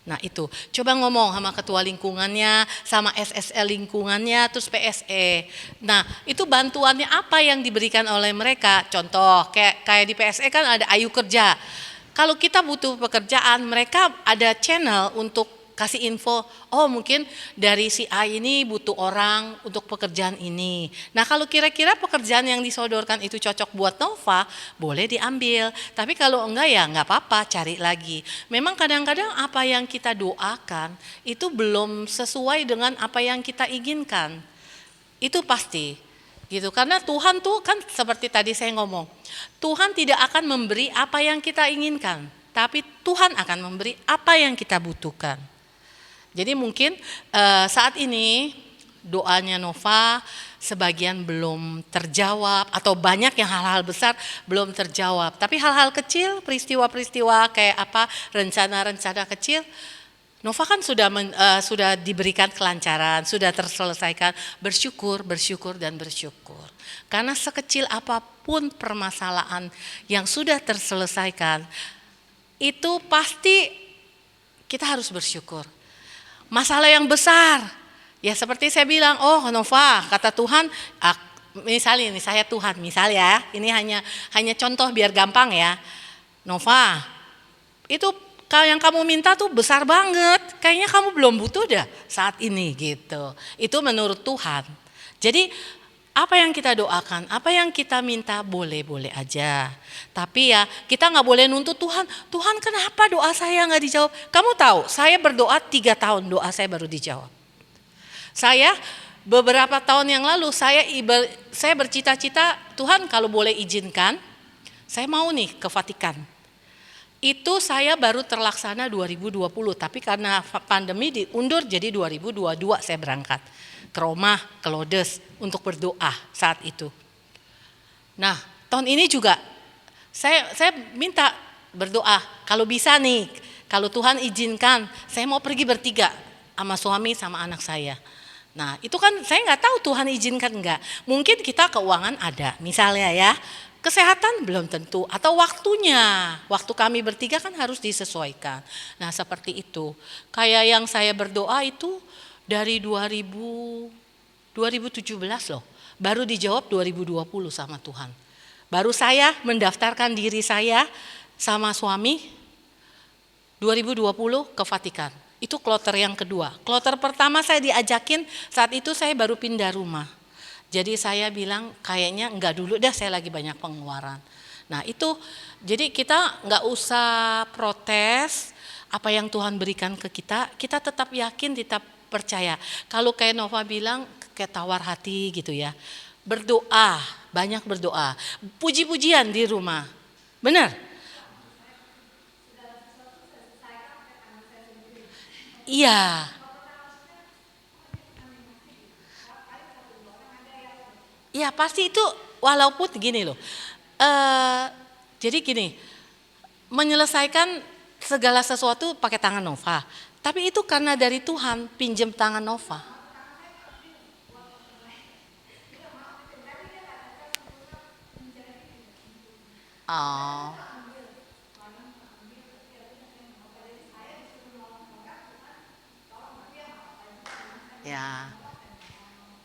Nah itu, coba ngomong sama ketua lingkungannya, sama SSL lingkungannya, terus PSE. Nah itu bantuannya apa yang diberikan oleh mereka. Contoh kayak di PSE kan ada Ayu Kerja. Kalau kita butuh pekerjaan, mereka ada channel untuk kasih info, oh mungkin dari si A ini butuh orang untuk pekerjaan ini. Nah kalau kira-kira pekerjaan yang disodorkan itu cocok buat Nova, boleh diambil. Tapi kalau enggak ya enggak apa-apa, cari lagi. Memang kadang-kadang apa yang kita doakan itu belum sesuai dengan apa yang kita inginkan. Itu pasti. Gitu. Karena Tuhan tuh kan seperti tadi saya ngomong, Tuhan tidak akan memberi apa yang kita inginkan, tapi Tuhan akan memberi apa yang kita butuhkan. Jadi mungkin saat ini doanya Nova sebagian belum terjawab atau banyak yang hal-hal besar belum terjawab. Tapi hal-hal kecil, peristiwa-peristiwa kayak apa, rencana-rencana kecil, Nova kan sudah diberikan kelancaran, sudah terselesaikan. Bersyukur, bersyukur dan bersyukur. Karena sekecil apapun permasalahan yang sudah terselesaikan, itu pasti kita harus bersyukur. Masalah yang besar, ya seperti saya bilang, oh Nova, kata Tuhan, misalnya ini saya Tuhan, misalnya ini hanya contoh biar gampang ya. Nova, itu kalau yang kamu minta tuh besar banget, kayaknya kamu belum butuh dah saat ini gitu. Itu menurut Tuhan. Jadi apa yang kita doakan, apa yang kita minta boleh-boleh aja. Tapi ya kita nggak boleh nuntut Tuhan, Tuhan kenapa doa saya nggak dijawab? Kamu tahu saya berdoa 3 tahun doa saya baru dijawab. Saya beberapa tahun yang lalu saya bercita-cita, Tuhan kalau boleh izinkan, saya mau nih ke Vatikan. Itu saya baru terlaksana 2020, tapi karena pandemi diundur jadi 2022 saya berangkat ke Roma, ke Lourdes untuk berdoa saat itu. Nah, tahun ini juga saya minta berdoa, kalau bisa nih, kalau Tuhan izinkan, saya mau pergi bertiga sama suami sama anak saya. Nah, itu kan saya nggak tahu Tuhan izinkan enggak. Mungkin kita keuangan ada, misalnya ya. Kesehatan belum tentu, atau waktunya, waktu kami bertiga kan harus disesuaikan. Nah seperti itu, kayak yang saya berdoa itu dari 2017 loh, baru dijawab 2020 sama Tuhan. Baru saya mendaftarkan diri saya sama suami 2020 ke Vatikan, itu kloter yang kedua. Kloter pertama saya diajakin, saat itu saya baru pindah rumah. Jadi saya bilang kayaknya enggak dulu dah, saya lagi banyak pengeluaran. Nah itu jadi kita enggak usah protes apa yang Tuhan berikan ke kita tetap yakin, tetap percaya. Kalau kayak Nova bilang kayak tawar hati gitu ya, berdoa, banyak berdoa, puji-pujian di rumah, benar? Iya. Ya pasti itu walaupun gini loh, jadi gini, menyelesaikan segala sesuatu pakai tangan Nova, tapi itu karena dari Tuhan pinjam tangan Nova. Oh. Ya.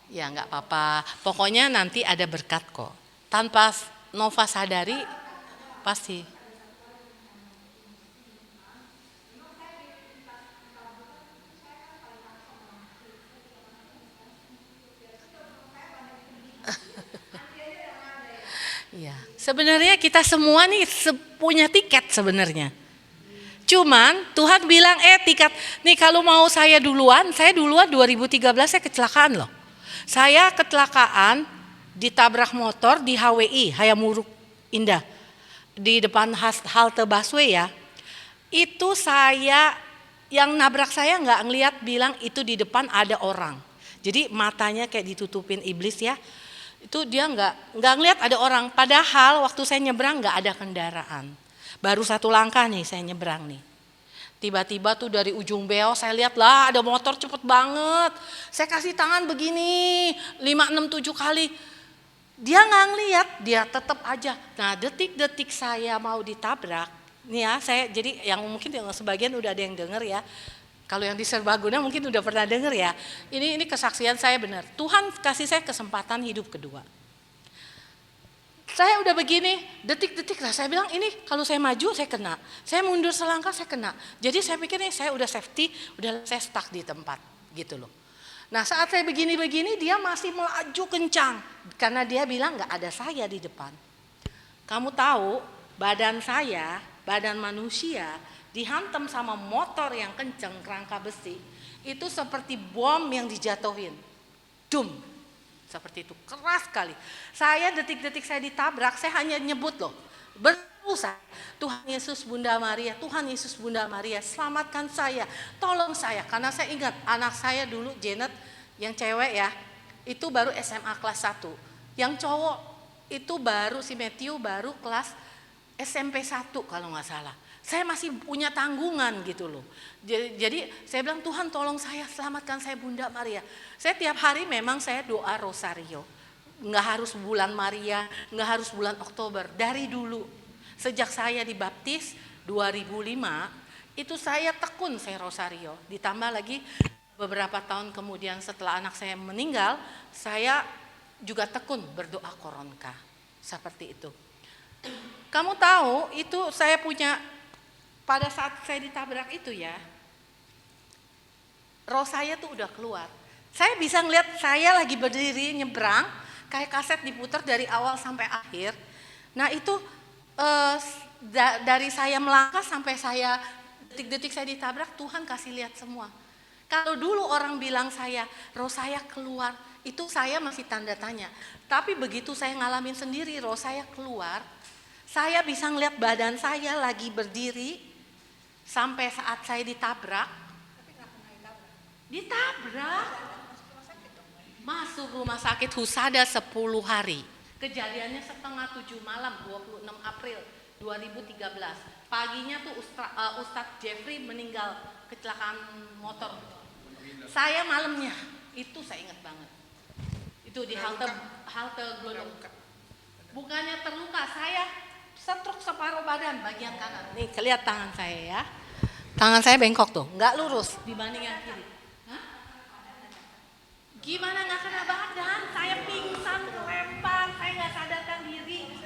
Ya nggak apa-apa, pokoknya nanti ada berkat kok. Tanpa Nova sadari pasti. Iya, sebenarnya kita semua nih punya tiket sebenarnya. Cuman Tuhan bilang tiket, nih kalau mau saya duluan 2013 saya kecelakaan loh. Saya kecelakaan ditabrak motor di HWI, Hayamuruk Indah. Di depan halte busway ya. Itu saya, yang nabrak saya nggak ngeliat, bilang itu di depan ada orang. Jadi matanya kayak ditutupin iblis ya. Itu dia nggak ngeliat ada orang. Padahal waktu saya nyebrang nggak ada kendaraan. Baru 1 langkah nih saya nyebrang nih. Tiba-tiba tuh dari ujung beo saya lihat lah ada motor cepet banget. Saya kasih tangan begini 5, 6, 7 kali. Dia nggak ngeliat, dia tetap aja. Nah detik-detik saya mau ditabrak, nih ya saya jadi yang mungkin yang sebagian udah ada yang denger ya. Kalau yang di Serbaguna mungkin udah pernah denger ya. Ini kesaksian saya benar. Tuhan kasih saya kesempatan hidup kedua. Saya udah begini, detik-detik lah. Saya bilang ini kalau saya maju saya kena, saya mundur selangkah saya kena. Jadi saya pikir nih saya udah safety, udah saya stuck di tempat gitu loh. Nah saat saya begini-begini dia masih melaju kencang karena dia bilang nggak ada saya di depan. Kamu tahu badan saya, badan manusia dihantam sama motor yang kencang kerangka besi itu seperti bom yang dijatuhin, dum. Seperti itu, keras sekali. Saya detik-detik saya ditabrak, saya hanya nyebut loh. Berusaha, Tuhan Yesus Bunda Maria, Tuhan Yesus Bunda Maria, selamatkan saya, tolong saya. Karena saya ingat anak saya dulu, Janet, yang cewek ya, itu baru SMA kelas 1. Yang cowok itu baru, si Matthew baru kelas SMP 1 kalau nggak salah. Saya masih punya tanggungan gitu loh. Jadi saya bilang Tuhan tolong saya, selamatkan saya Bunda Maria. Saya tiap hari memang saya doa rosario. Nggak harus bulan Maria, nggak harus bulan Oktober. Dari dulu, sejak saya dibaptis 2005, itu saya tekun saya rosario. Ditambah lagi beberapa tahun kemudian setelah anak saya meninggal, saya juga tekun berdoa koronka. Seperti itu. Kamu tahu itu saya punya, pada saat saya ditabrak itu ya, roh saya tuh udah keluar. Saya bisa ngeliat saya lagi berdiri nyebrang, kayak kaset diputar dari awal sampai akhir. Nah itu dari saya melangkah sampai saya detik-detik saya ditabrak, Tuhan kasih lihat semua. Kalau dulu orang bilang saya, roh saya keluar, itu saya masih tanda tanya. Tapi begitu saya ngalamin sendiri, roh saya keluar, saya bisa ngeliat badan saya lagi berdiri, sampai saat saya ditabrak. Ditabrak. Masuk rumah sakit Husada 10 hari. Kejadiannya setengah 7 malam 26 April 2013. Paginya tuh Ustadz Jeffrey meninggal kecelakaan motor. Saya malamnya, itu saya ingat banget. Itu di halte Glodok. Bukannya terluka, saya setruk separuh badan bagian kanan. Nih kelihatan tangan saya ya. Tangan saya bengkok tuh, nggak lurus dibanding yang kiri. Hah? Gimana nggak kena badan? Saya pingsan, lempar, saya nggak sadarkan diri.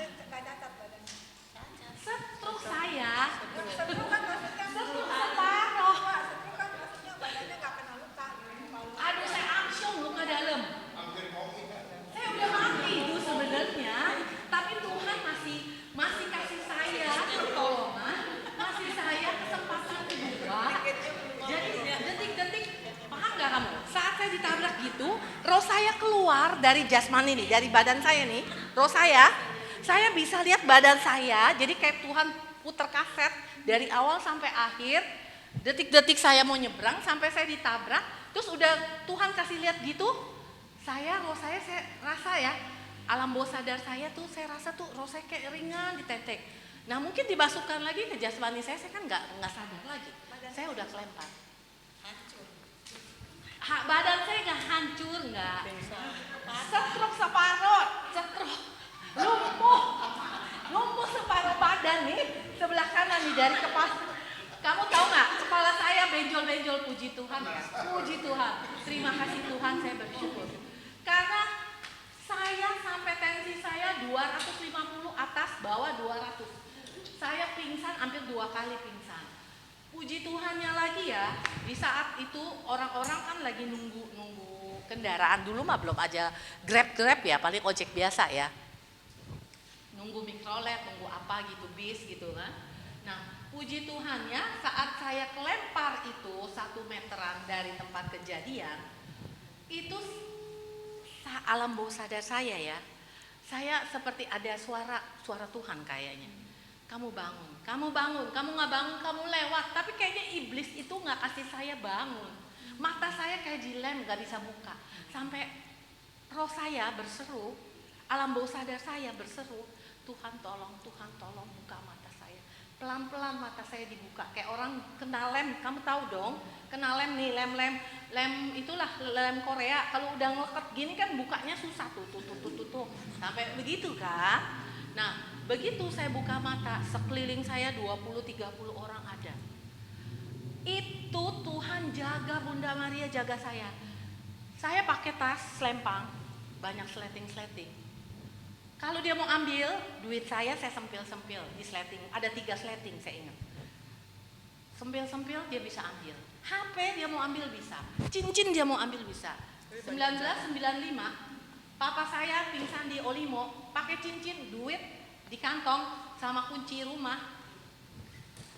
Setruk saya. Setruk separuh. Aduh saya langsung luka dalam. Saya udah mati itu sebenarnya, tapi Tuhan masih kasih saya pertolongan, masih saya kesempatan kedua. Jadi detik-detik, paham gak kamu? Saat saya ditabrak gitu, roh saya keluar dari jasmani nih, dari badan saya nih, roh saya bisa lihat badan saya, jadi kayak Tuhan puter kaset dari awal sampai akhir. Detik-detik saya mau nyebrang sampai saya ditabrak, terus udah Tuhan kasih lihat gitu, roh saya rasa ya, alam bawah sadar saya tuh saya rasa tuh roh saya kayak ringan ditetek. Nah mungkin dimasukkan lagi ke jasmani saya kan nggak sadar lagi. Saya udah kelempar. Badan saya nggak hancur nggak. Setruk separuh, lumpuh separuh badan nih sebelah kanan nih dari kepala. Kamu tahu nggak? Kepala saya benjol-benjol, puji Tuhan ya. Puji Tuhan. Terima kasih Tuhan, saya bersyukur. Karena saya sampai tensi saya 250 atas, bawah 200. Saya pingsan hampir 2 kali pingsan. Puji Tuhannya lagi ya, di saat itu orang-orang kan lagi nunggu kendaraan. Dulu mah belum aja Grab ya, paling ojek biasa ya. Nunggu mikrolet, nunggu apa gitu, bis gitu kan. Nah, puji Tuhannya saat saya kelempar itu 1 meteran dari tempat kejadian, itu alam bawah sadar saya ya, saya seperti ada suara Tuhan kayaknya. Kamu bangun, kamu nggak bangun, kamu lewat. Tapi kayaknya iblis itu nggak kasih saya bangun. Mata saya kayak dilem, nggak bisa buka. Sampai roh saya berseru, alam bawah sadar saya berseru, Tuhan tolong buka mata saya. Pelan-pelan mata saya dibuka, kayak orang kena lem. Kamu tahu dong, kena lem nih, lem itulah lem Korea. Kalau udah ngeket gini kan bukanya susah tuh, sampai begitu kan. Nah, begitu saya buka mata, sekeliling saya 20-30 orang ada. Itu Tuhan jaga, Bunda Maria jaga saya. Saya pakai tas selempang, banyak sleting. Kalau dia mau ambil duit saya sempil-sempil di sleting. Ada 3 sleting saya ingat. Sempil-sempil dia bisa ambil. HP dia mau ambil bisa. Cincin dia mau ambil bisa. 1995 papa saya pingsan di Olimo, pakai cincin, duit di kantong sama kunci rumah.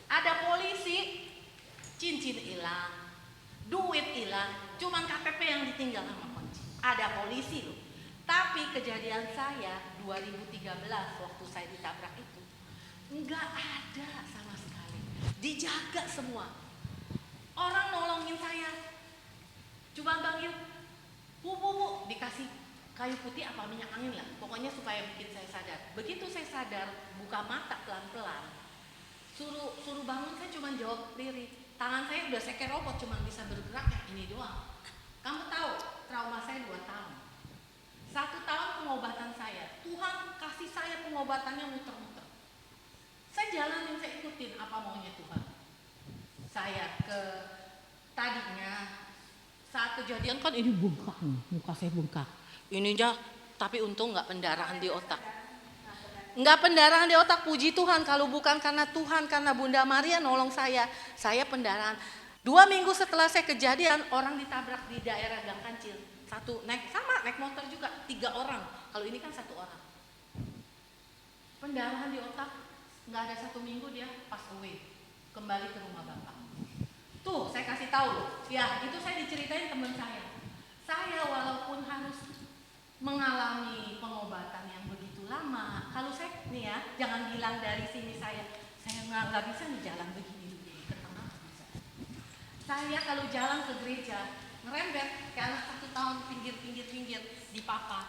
Ada polisi, cincin hilang, duit hilang, cuman KTP yang ditinggal sama kunci. Ada polisi loh. Tapi kejadian saya 2013 waktu saya ditabrak itu nggak ada sama sekali. Dijaga semua. Orang nolongin saya. Cuma panggil, bu, dikasih kayu putih apa minyak angin lah. Pokoknya supaya bikin saya sadar. Begitu saya sadar, buka mata pelan-pelan. Suruh bangun, saya cuma jawab lirik. Tangan saya udah kayak robot, cuma bisa bergerak yang ini doang. Kamu tahu trauma saya 2 tahun. 1 tahun pengobatan saya. Tuhan kasih saya pengobatannya muter-muter. Saya jalanin, saya ikutin apa maunya Tuhan. Saya tadinya saat kejadian kan ini bengkak nih, muka saya bengkak. Ini aja, tapi untung nggak pendarahan di otak. Nggak pendarahan di otak, puji Tuhan. Kalau bukan karena Tuhan, karena Bunda Maria nolong saya pendarahan. 2 minggu setelah saya kejadian, orang ditabrak di daerah Gang Kancil. Naik motor juga, 3 orang. Kalau ini kan 1 orang. Pendarahan di otak, nggak ada 1 minggu dia pass away, kembali ke rumah bapak. Tuh, saya kasih tahu loh. Ya, itu saya diceritain teman saya. Saya walaupun harus mengalami pengobatan yang begitu lama, kalau saya nih ya, jangan bilang dari sini saya nggak bisa nih jalan begini ke tengah bisa. Saya kalau jalan ke gereja ngerembet ke anak 1 tahun pinggir di papa.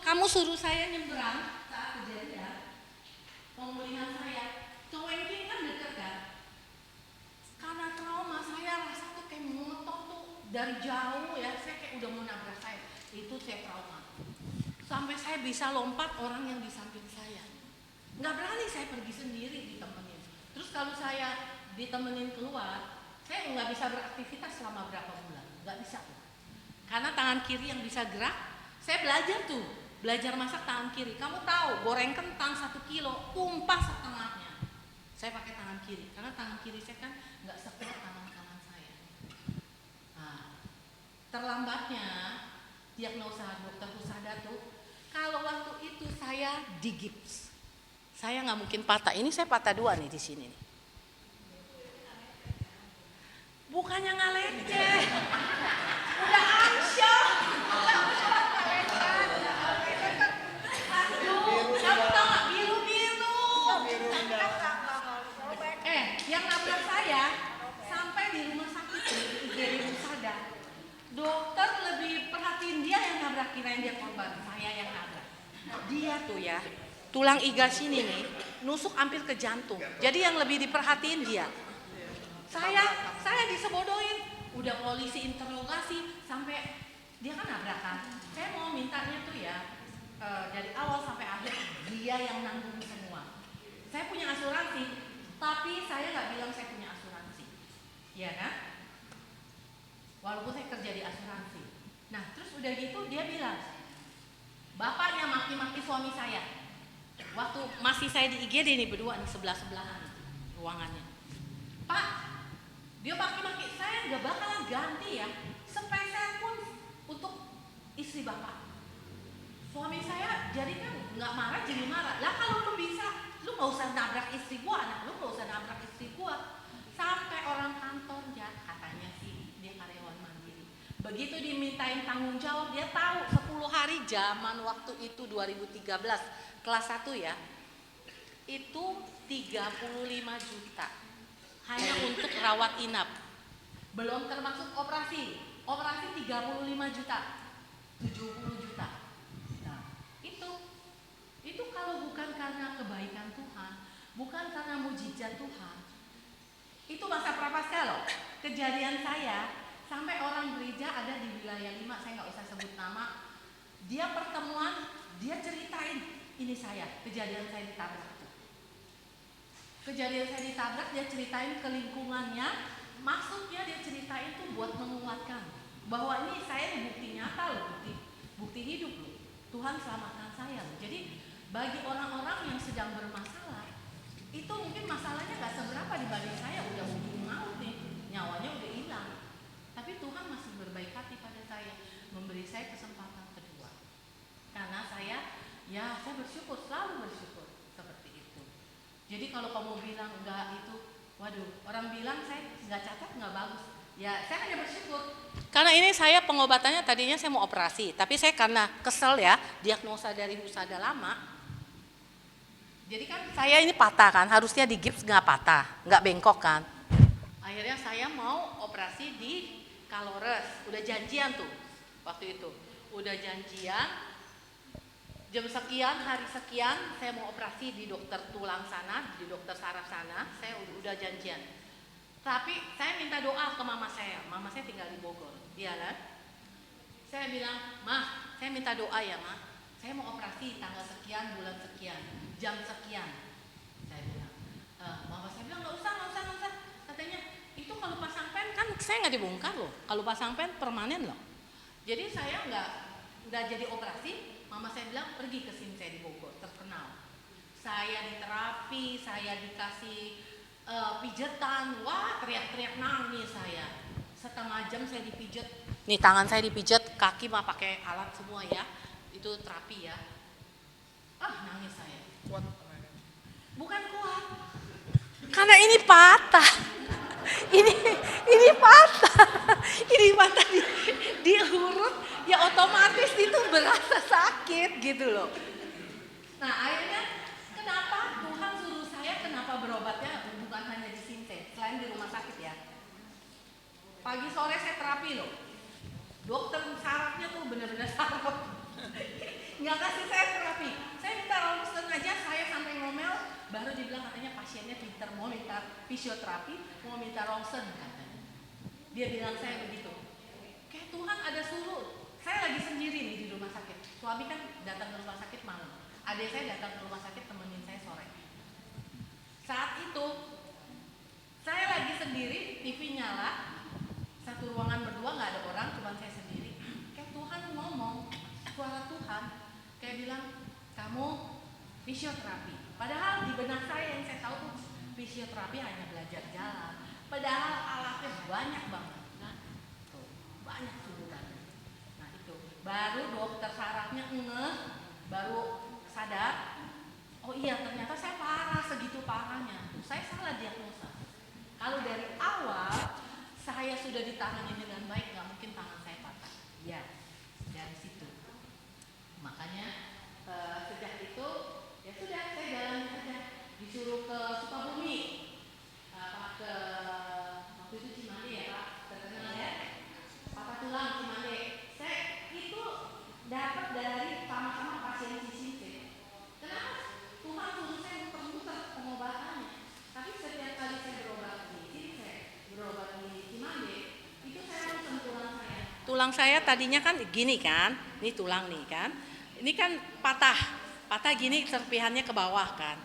Kamu suruh saya nyebrang saat kejadian pemulihan saya. Cowengking kan deket kan? Karena trauma saya rasa tuh kayak motor tuh dari jauh ya, saya kayak udah mau nabrak saya. Itu saya trauma. Sampai saya bisa lompat orang yang di samping saya. Nggak berani saya pergi sendiri ditemenin. Terus kalau saya ditemenin keluar, saya nggak bisa beraktivitas selama berapa bulan. Nggak bisa. Karena tangan kiri yang bisa gerak, saya belajar masak tangan kiri. Kamu tahu, goreng kentang 1 kilo, tumpah setengahnya. Saya pakai tangan kiri, karena tangan kiri saya kan nggak sekuat tangan kanan saya. Nah, terlambatnya diagnosa dokter Husada tuh, kalau waktu itu saya digips, saya nggak mungkin patah. Ini saya patah 2 nih di sini. Bukannya ngaleceh, udah ansyok. Aduh, kamu tahu nggak biru-biru. Yang nabrak saya sampai di rumah sakit dari Husada. Dokter lebih perhatiin dia yang nabrak, kirain dia korban, saya yang nabrak. Dia tuh ya, tulang iga sini nih, nusuk hampir ke jantung. Jadi yang lebih diperhatiin dia. Saya disebodohin, udah polisi interogasi sampai dia kan nabrakan. Saya mau mintanya tuh ya dari awal sampai akhir dia yang nanggung semua. Saya punya asuransi, tapi saya nggak bilang saya punya asuransi, ya kan? Walaupun saya kerja di asuransi. Nah terus udah gitu dia bilang, bapaknya maki-maki suami saya. Waktu masih saya di IGD nih berdua nih sebelah-sebelahan ruangannya. Pak, dia maki-maki, saya nggak bakalan ganti ya sepeser pun untuk istri bapak. Suami saya jadi kan nggak marah jadi marah. Lah kalau lu bisa, lu nggak usah nabrak istri gua, anak lu nggak usah nabrak istri gua. Sampai orang kantor ya katanya sih dia karyawan mandiri. Begitu dimintain tanggung jawab, dia tahu 10 hari zaman waktu itu 2013 kelas 1 ya. Itu 35 juta. Hanya untuk rawat inap. Belum termasuk operasi. Operasi 35 juta. 70 juta. Nah, itu kalau bukan karena kebaikan Tuhan, bukan karena mujizat Tuhan. Itu masa prapaskah loh. Kejadian saya sampai orang gereja ada di wilayah 5, saya nggak usah sebut nama. Dia pertemuan, dia ceritain ini saya, kejadian saya ditabrak itu. Kejadian saya ditabrak, dia ceritain ke lingkungannya. Maksudnya dia ceritain itu buat menguatkan bahwa ini saya bukti nyata loh, bukti hidup loh. Tuhan selamatkan saya loh. Jadi Bagi orang-orang yang sedang bermasalah, itu mungkin masalahnya gak seberapa dibanding saya, udah ujung maut nih, nyawanya udah hilang. Tapi Tuhan masih berbaik hati pada saya, memberi saya kesempatan kedua. Karena saya bersyukur, selalu bersyukur seperti itu. Jadi kalau kamu bilang enggak itu, waduh, orang bilang saya nggak cacat, nggak bagus. Ya, saya hanya bersyukur. Karena ini saya pengobatannya tadinya saya mau operasi, tapi saya karena kesel ya, diagnosa dari husada lama. Jadi kan saya ini patah kan, harusnya di gips nggak patah, nggak bengkok kan. Akhirnya saya mau operasi di Kalores, udah janjian tuh waktu itu, udah janjian. Jam sekian, hari sekian, saya mau operasi di dokter tulang sana, di dokter saraf sana, saya udah janjian. Tapi saya minta doa ke mama saya tinggal di Bogor, iya kan? Saya bilang, "Mah, saya minta doa ya, Mah. Saya mau operasi tanggal sekian, bulan sekian, jam sekian." Saya bilang, mama saya bilang, nggak usah. Katanya, itu kalau pasang pen kan saya nggak dibongkar loh. Kalau pasang pen permanen loh. Jadi saya nggak jadi operasi. Mama saya bilang pergi ke sini, saya di Bogor, terkenal. Saya diterapi, saya dikasih pijetan, wah teriak-teriak nangis saya. Setengah jam saya dipijet, nih tangan saya dipijet, kaki mah pakai alat semua ya, itu terapi ya. Nangis saya. Kuat? Bukan kuat, karena ini patah. Ini patah diurut, ya otomatis itu berasa sakit gitu loh. Nah akhirnya kenapa Tuhan suruh saya berobatnya bukan hanya di sini, selain di rumah sakit ya. Pagi sore saya terapi loh. Dokter sarafnya tuh benar-benar saraf. Nggak kasih saya terapi. Saya minta ronsen aja, saya sampai ngomel, baru dibilang katanya pasiennya pinter, mau minta fisioterapi, mau minta ronsen katanya. Dia bilang saya begitu. Kayak Tuhan ada suruh. Saya lagi sendiri nih di rumah sakit. Suami kan datang ke rumah sakit malam. Adik saya datang ke rumah sakit temenin saya sore. Saat itu saya lagi sendiri, TV nyala, satu ruangan berdua nggak ada orang, cuma saya sendiri. Kayak Tuhan ngomong, suara Tuhan kayak bilang, kamu fisioterapi. Padahal di benak saya yang saya tahu tuh fisioterapi hanya belajar jalan. Padahal alatnya banyak banget. Nah, tuh, banyak sebutannya. Nah itu, baru dokter sarafnya baru sadar, oh iya ternyata saya parah, segitu parahnya. Saya salah diagnosa. Kalau dari awal saya sudah ditangani dengan baik, nggak mungkin tangan saya patah. Ya, dari situ. Makanya sejak itu ya sudah saya jalanin aja. Disuruh ke Sukabumi, ke waktu itu Cimande ya Pak, terkenal ya, patah tulang Cimande. Saya itu dapat dari sama-sama pasien CCC. Kenapa? Tuhan suruh saya muter-muter pengobatannya. Tapi setiap kali saya berobat di CCC, berobat di Cimande, itu saya langsung tulang saya. Tulang saya tadinya kan gini kan, ini tulang nih kan, ini kan patah gini serpihannya ke bawah kan.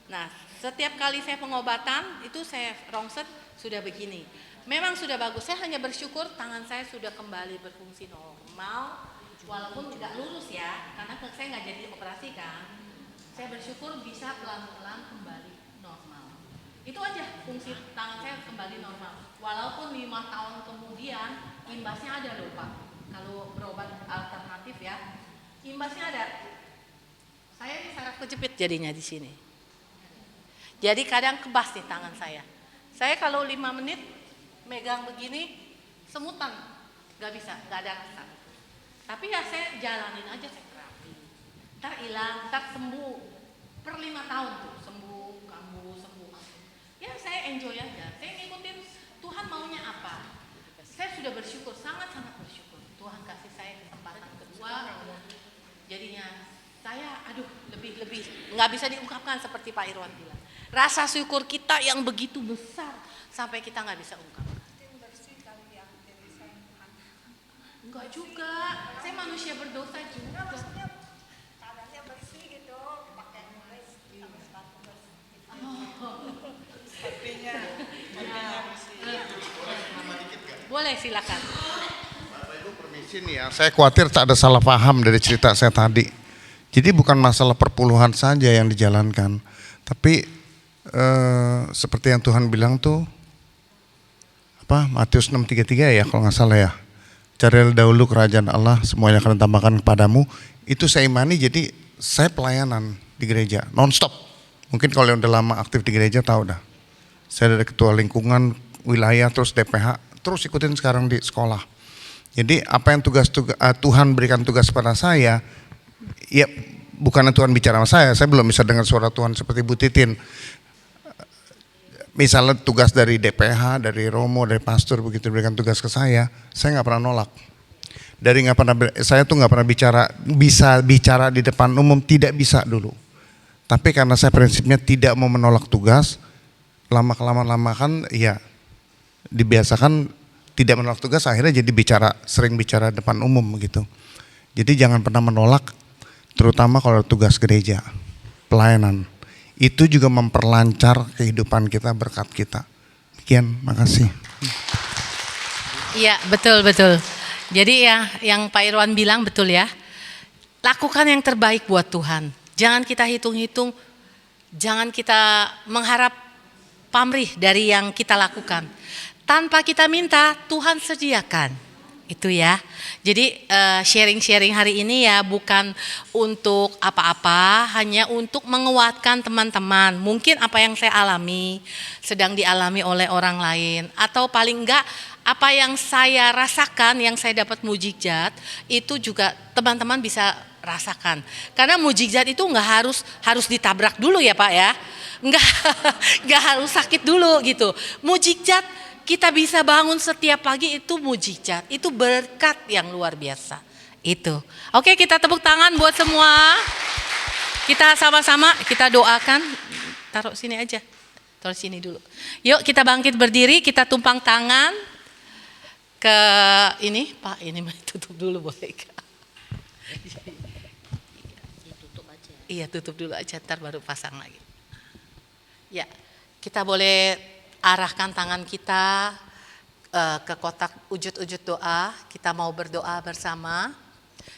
Nah, setiap kali saya pengobatan itu saya rongset sudah begini. Memang sudah bagus. Saya hanya bersyukur tangan saya sudah kembali berfungsi normal, walaupun tidak lurus ya, karena saya nggak jadi operasi kan. Saya bersyukur bisa pelan-pelan kembali normal. Itu aja fungsi tangan saya kembali normal. Walaupun 5 tahun kemudian imbasnya ada loh Pak. Kalau berobat alternatif ya, imbasnya ada. Saya ini saraf kejepit jadinya di sini. Jadi kadang kebas nih tangan saya. Saya kalau 5 menit megang begini semutan, nggak bisa, nggak ada rasa. Tapi ya saya jalanin aja, saya terapi. Ntar hilang, ntar sembuh. Per 5 tahun tuh sembuh, kambuh, sembuh. Ya saya enjoy aja. Saya ngikutin Tuhan maunya apa. Saya sudah bersyukur, sangat-sangat bersyukur. Tuhan kasih saya kesempatan kedua. Jadinya saya lebih nggak bisa diungkapkan seperti Pak Irwan bilang. Rasa syukur kita yang begitu besar sampai kita nggak bisa ungkapkan. Enggak juga, saya manusia berdosa juga. Maksudnya tangannya bersih gitu, pakai nulis sama sepatu bersih. Sepertinya Boleh silakan. Bapak Ibu permisi nih ya, saya khawatir tak ada salah paham dari cerita saya tadi. Jadi bukan masalah perpuluhan saja yang dijalankan, tapi seperti yang Tuhan bilang tuh, Matius 6:33 ya kalau nggak salah ya. Carilah dahulu kerajaan Allah, semuanya akan ditambahkan kepadamu. Itu saya imani, jadi saya pelayanan di gereja non-stop. Mungkin kalau yang udah lama aktif di gereja tahu dah. Saya dari ketua lingkungan wilayah, terus DPH, terus ikutin sekarang di sekolah. Jadi apa yang Tuhan berikan tugas pada saya, ya bukannya Tuhan bicara sama saya belum bisa dengar suara Tuhan seperti Bu Titin. Misalnya tugas dari DPH, dari Romo, dari pastor begitu diberikan tugas ke saya nggak pernah nolak. Saya tuh nggak pernah bisa bicara di depan umum, tidak bisa dulu. Tapi karena saya prinsipnya tidak mau menolak tugas, lama-kelamaan kan ya dibiasakan tidak menolak tugas, akhirnya jadi sering bicara depan umum gitu. Jadi jangan pernah menolak, terutama kalau tugas gereja, pelayanan. Itu juga memperlancar kehidupan kita, berkat kita. Demikian, makasih. Iya, betul. Jadi ya yang Pak Irwan bilang betul ya. Lakukan yang terbaik buat Tuhan. Jangan kita hitung-hitung, jangan kita mengharap pamrih dari yang kita lakukan. Tanpa kita minta, Tuhan sediakan. Itu ya. Jadi sharing-sharing hari ini ya bukan untuk apa-apa, hanya untuk menguatkan teman-teman. Mungkin apa yang saya alami sedang dialami oleh orang lain, atau paling enggak apa yang saya rasakan, yang saya dapat mujizat itu juga teman-teman bisa rasakan. Karena mujizat itu enggak harus ditabrak dulu ya Pak ya. Enggak harus sakit dulu gitu. Mujizat kita bisa bangun setiap pagi itu mujizat, itu berkat yang luar biasa. Itu. Oke, kita tepuk tangan buat semua. Kita sama-sama kita doakan. Taruh sini aja. Taruh sini dulu. Yuk kita bangkit berdiri, kita tumpang tangan ke ini, Pak, ini tutup dulu boleh Kak? Iya, tutup dulu aja, ntar baru pasang lagi. Ya, kita boleh arahkan tangan kita ke kotak ujud-ujud doa. Kita mau berdoa bersama.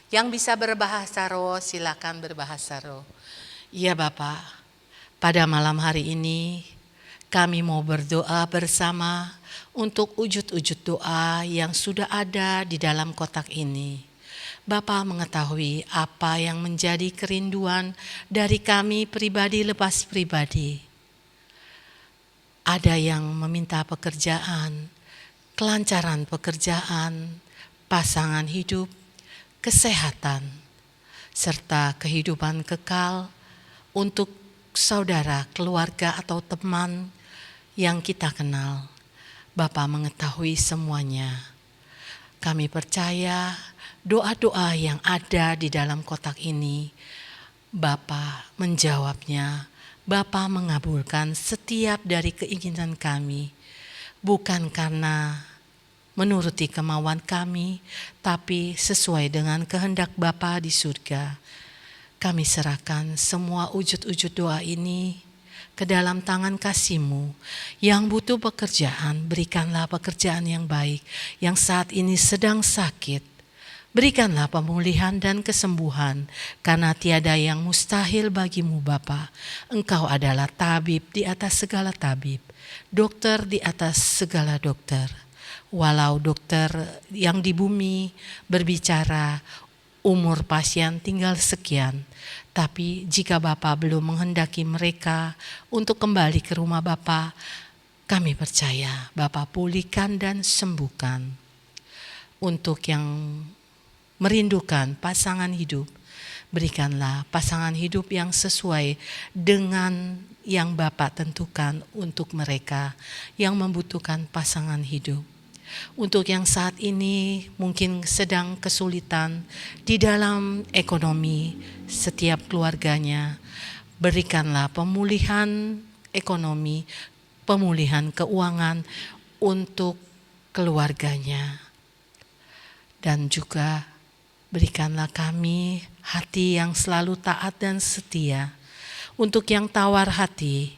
Yang bisa berbahasa roh silakan berbahasa roh. Iya Bapak, pada malam hari ini kami mau berdoa bersama untuk ujud-ujud doa yang sudah ada di dalam kotak ini. Bapak mengetahui apa yang menjadi kerinduan dari kami pribadi lepas pribadi. Ada yang meminta pekerjaan, kelancaran pekerjaan, pasangan hidup, kesehatan, serta kehidupan kekal untuk saudara, keluarga atau teman yang kita kenal. Bapa mengetahui semuanya. Kami percaya doa-doa yang ada di dalam kotak ini, Bapa menjawabnya. Bapa mengabulkan setiap dari keinginan kami, bukan karena menuruti kemauan kami, tapi sesuai dengan kehendak Bapa di surga. Kami serahkan semua wujud-wujud doa ini ke dalam tangan kasih-Mu. Yang butuh pekerjaan, berikanlah pekerjaan yang baik. Yang saat ini sedang sakit, berikanlah pemulihan dan kesembuhan, karena tiada yang mustahil bagimu Bapa. Engkau adalah tabib di atas segala tabib, dokter di atas segala dokter. Walau dokter yang di bumi berbicara umur pasien tinggal sekian, tapi jika Bapa belum menghendaki mereka untuk kembali ke rumah Bapa, kami percaya Bapa pulihkan dan sembuhkan. Untuk yang merindukan pasangan hidup, berikanlah pasangan hidup yang sesuai dengan yang Bapak tentukan untuk mereka yang membutuhkan pasangan hidup. Untuk yang saat ini mungkin sedang kesulitan di dalam ekonomi setiap keluarganya, berikanlah pemulihan ekonomi, pemulihan keuangan untuk keluarganya. Dan juga berikanlah kami hati yang selalu taat dan setia. Untuk yang tawar hati,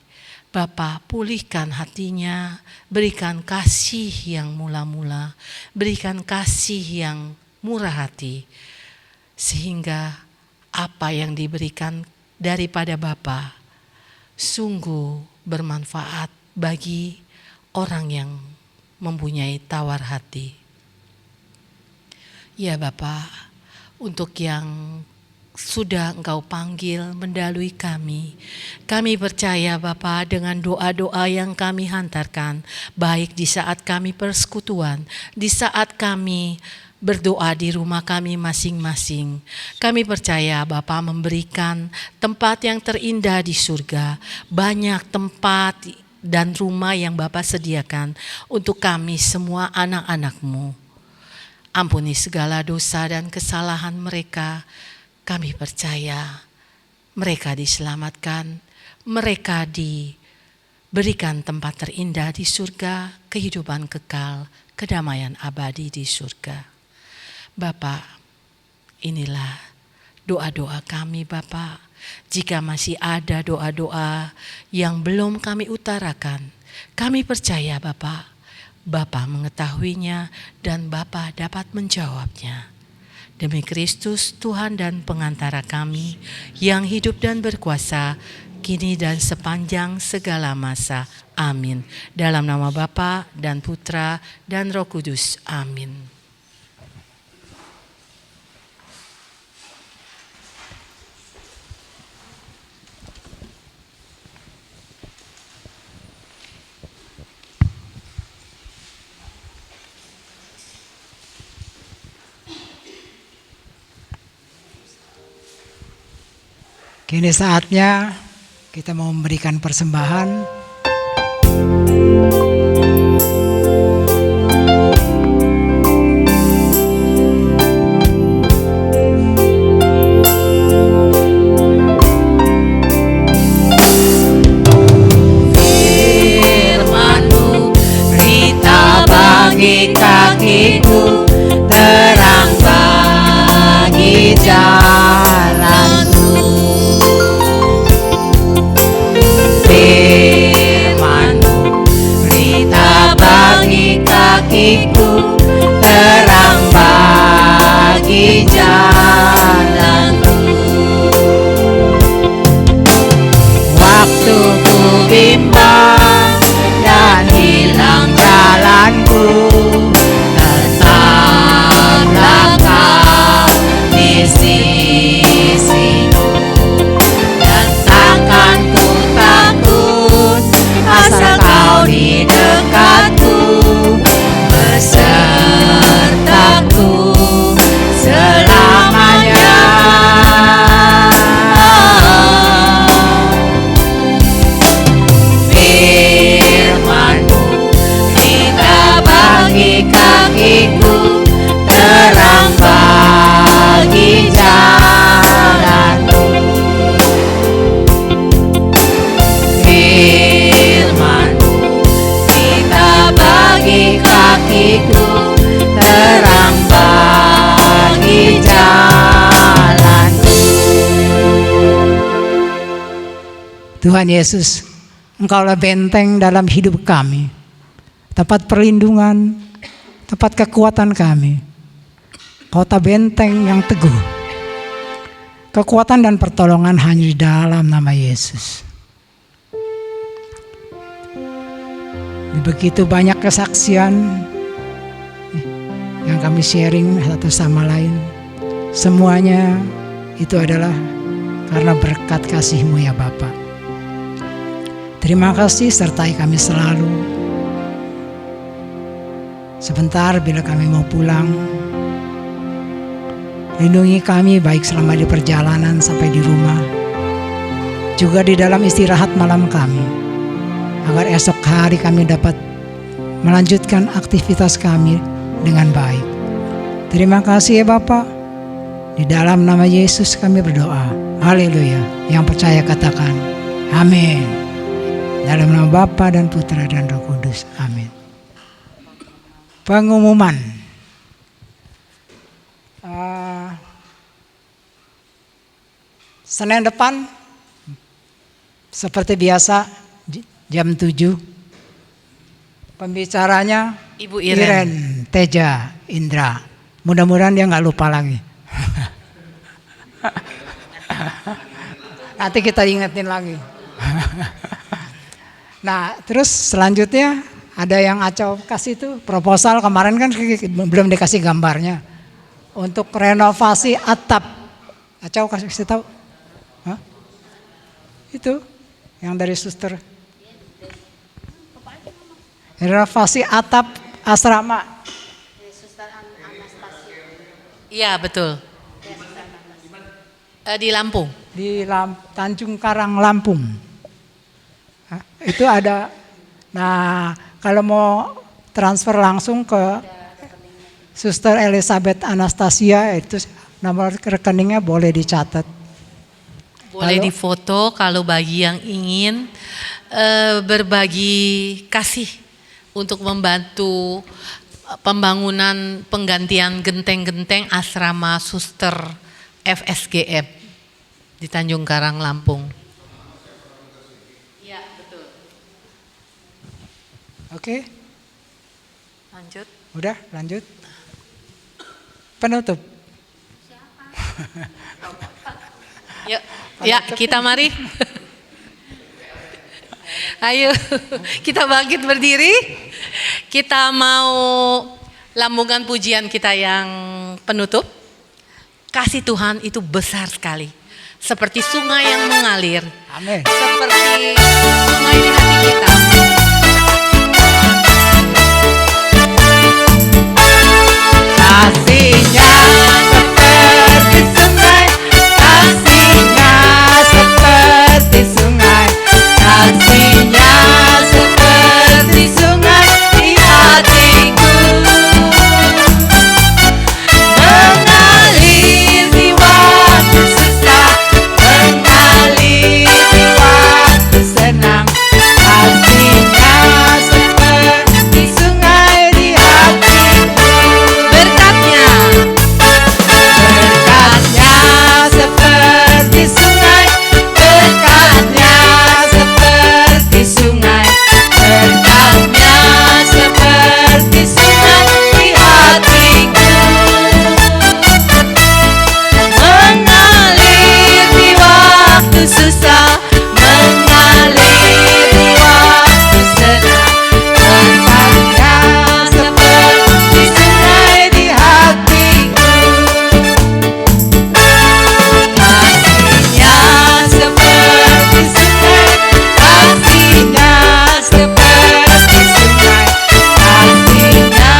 Bapa pulihkan hatinya, berikan kasih yang mula-mula, berikan kasih yang murah hati, sehingga apa yang diberikan daripada Bapa sungguh bermanfaat bagi orang yang mempunyai tawar hati. Ya Bapa, untuk yang sudah Engkau panggil mendalui kami percaya Bapa dengan doa-doa yang kami hantarkan, baik di saat kami persekutuan, di saat kami berdoa di rumah kami masing-masing. Kami percaya Bapa memberikan tempat yang terindah di surga, banyak tempat dan rumah yang Bapa sediakan untuk kami semua anak-anak-Mu. Ampuni segala dosa dan kesalahan mereka. Kami percaya mereka diselamatkan, mereka diberikan tempat terindah di surga, kehidupan kekal, kedamaian abadi di surga. Bapa, inilah doa-doa kami Bapa. Jika masih ada doa-doa yang belum kami utarakan, kami percaya Bapa, Bapa mengetahuinya dan Bapa dapat menjawabnya. Demi Kristus Tuhan dan pengantara kami yang hidup dan berkuasa kini dan sepanjang segala masa. Amin. Dalam nama Bapa dan Putra dan Roh Kudus. Amin. Kini saatnya kita mau memberikan persembahan. Firman-Mu berita bagi kakiku, terang bagi jalanku. Firman-Mu berita bagi kakiku, terang bagi jalanku. Waktu ku bimbang dan hilang jalanku, tetaplah Kau di sisiku, dan takkan ku takut asal Kau di dekatku, besertaku selamanya. Firman-Mu berita bagi kakiku, terang bagi jalanku. Firman-Mu berita bagi kakiku, terang bagi jalanku. Tuhan Yesus, Engkaulah benteng dalam hidup kami, tempat perlindungan, tempat kekuatan kami, kota benteng yang teguh. Kekuatan dan pertolongan hanya di dalam nama Yesus. Begitu banyak kesaksian yang kami sharing satu sama lain. Semuanya itu adalah karena berkat kasih-Mu ya Bapa. Terima kasih, sertai kami selalu. Sebentar bila kami mau pulang, lindungi kami baik selama di perjalanan sampai di rumah, juga di dalam istirahat malam kami, agar esok hari kami dapat melanjutkan aktivitas kami dengan baik. Terima kasih ya Bapa. Di dalam nama Yesus kami berdoa. Haleluya. Yang percaya katakan amin. Dalam nama Bapa dan Putra dan Roh Kudus. Amin. Pengumuman. Senin depan seperti biasa jam 7. Pembicaranya Ibu Iren Teja Indra. Mudah-mudahan dia nggak lupa lagi. Nanti kita ingetin lagi. Nah, terus selanjutnya ada yang Acau kasih tuh proposal kemarin kan belum dikasih gambarnya untuk renovasi atap. Acau kasih tahu? Hah? Itu yang dari suster. Renovasi atap asrama. Iya betul. Di Lampung. Di Tanjung Karang, Lampung. Hah? Itu ada. Nah, kalau mau transfer langsung ke Suster Elizabeth Anastasia, itu nomor rekeningnya boleh dicatat. Boleh difoto kalau bagi yang ingin berbagi kasih untuk membantu pembangunan penggantian genteng-genteng asrama Suster FSGM di Tanjung Karang, Lampung. Iya, betul. Oke, Lanjut. udah lanjut. Penutup. Yuk, ya kita mari. Ayo, kita bangkit berdiri. Kita mau lambungkan pujian kita yang penutup. Kasih Tuhan itu besar sekali. Seperti sungai yang mengalir. Amin. Seperti sungai di hati kita. Kasihnya seperti sungai, kasihnya seperti sungai, kasihnya seperti sungai di hatiku, mengalir di waktu susah, mengalir di waktu senang, kasihnya seperti sungai di hatiku. Berkatnya. Berkatnya seperti sungai, berkatnya seperti sungai, berkatnya seperti sungai di hatiku, mengalir di waktu susah, mengalir di waktu senang, berkatnya seperti sungai di hatiku. Kasihnya seperti sungai, kasihnya seperti sungai, kasihnya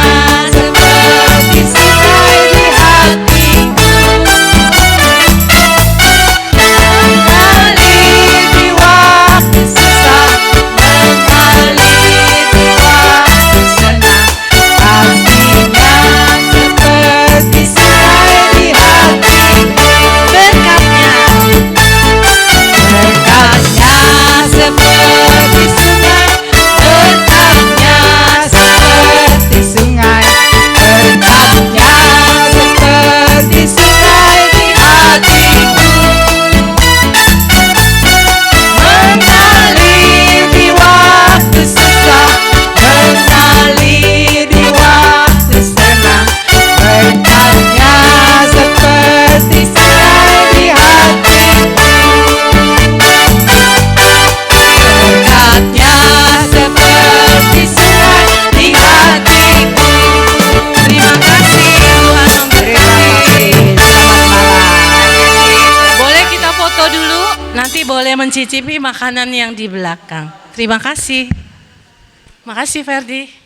seperti sungai di hatiku, mengalir di waktu susah, mengalir di waktu senang, kasihnya seperti sungai di hatiku. Berkatnya, berkatnya seperti sungai, berkatnya seperti sungai, berkatnya seperti sungai di hatiku, mengalir di waktu susah, mengalir di waktu senang, berkatnya seperti sungai di hatiku, berkatnya seperti sungai di hatiku. Terima kasih Tuhan memberkati. Selamat malam. Boleh kita foto dulu, nanti boleh mencicipi makanan yang di belakang. Terima kasih. Makasih Ferdi.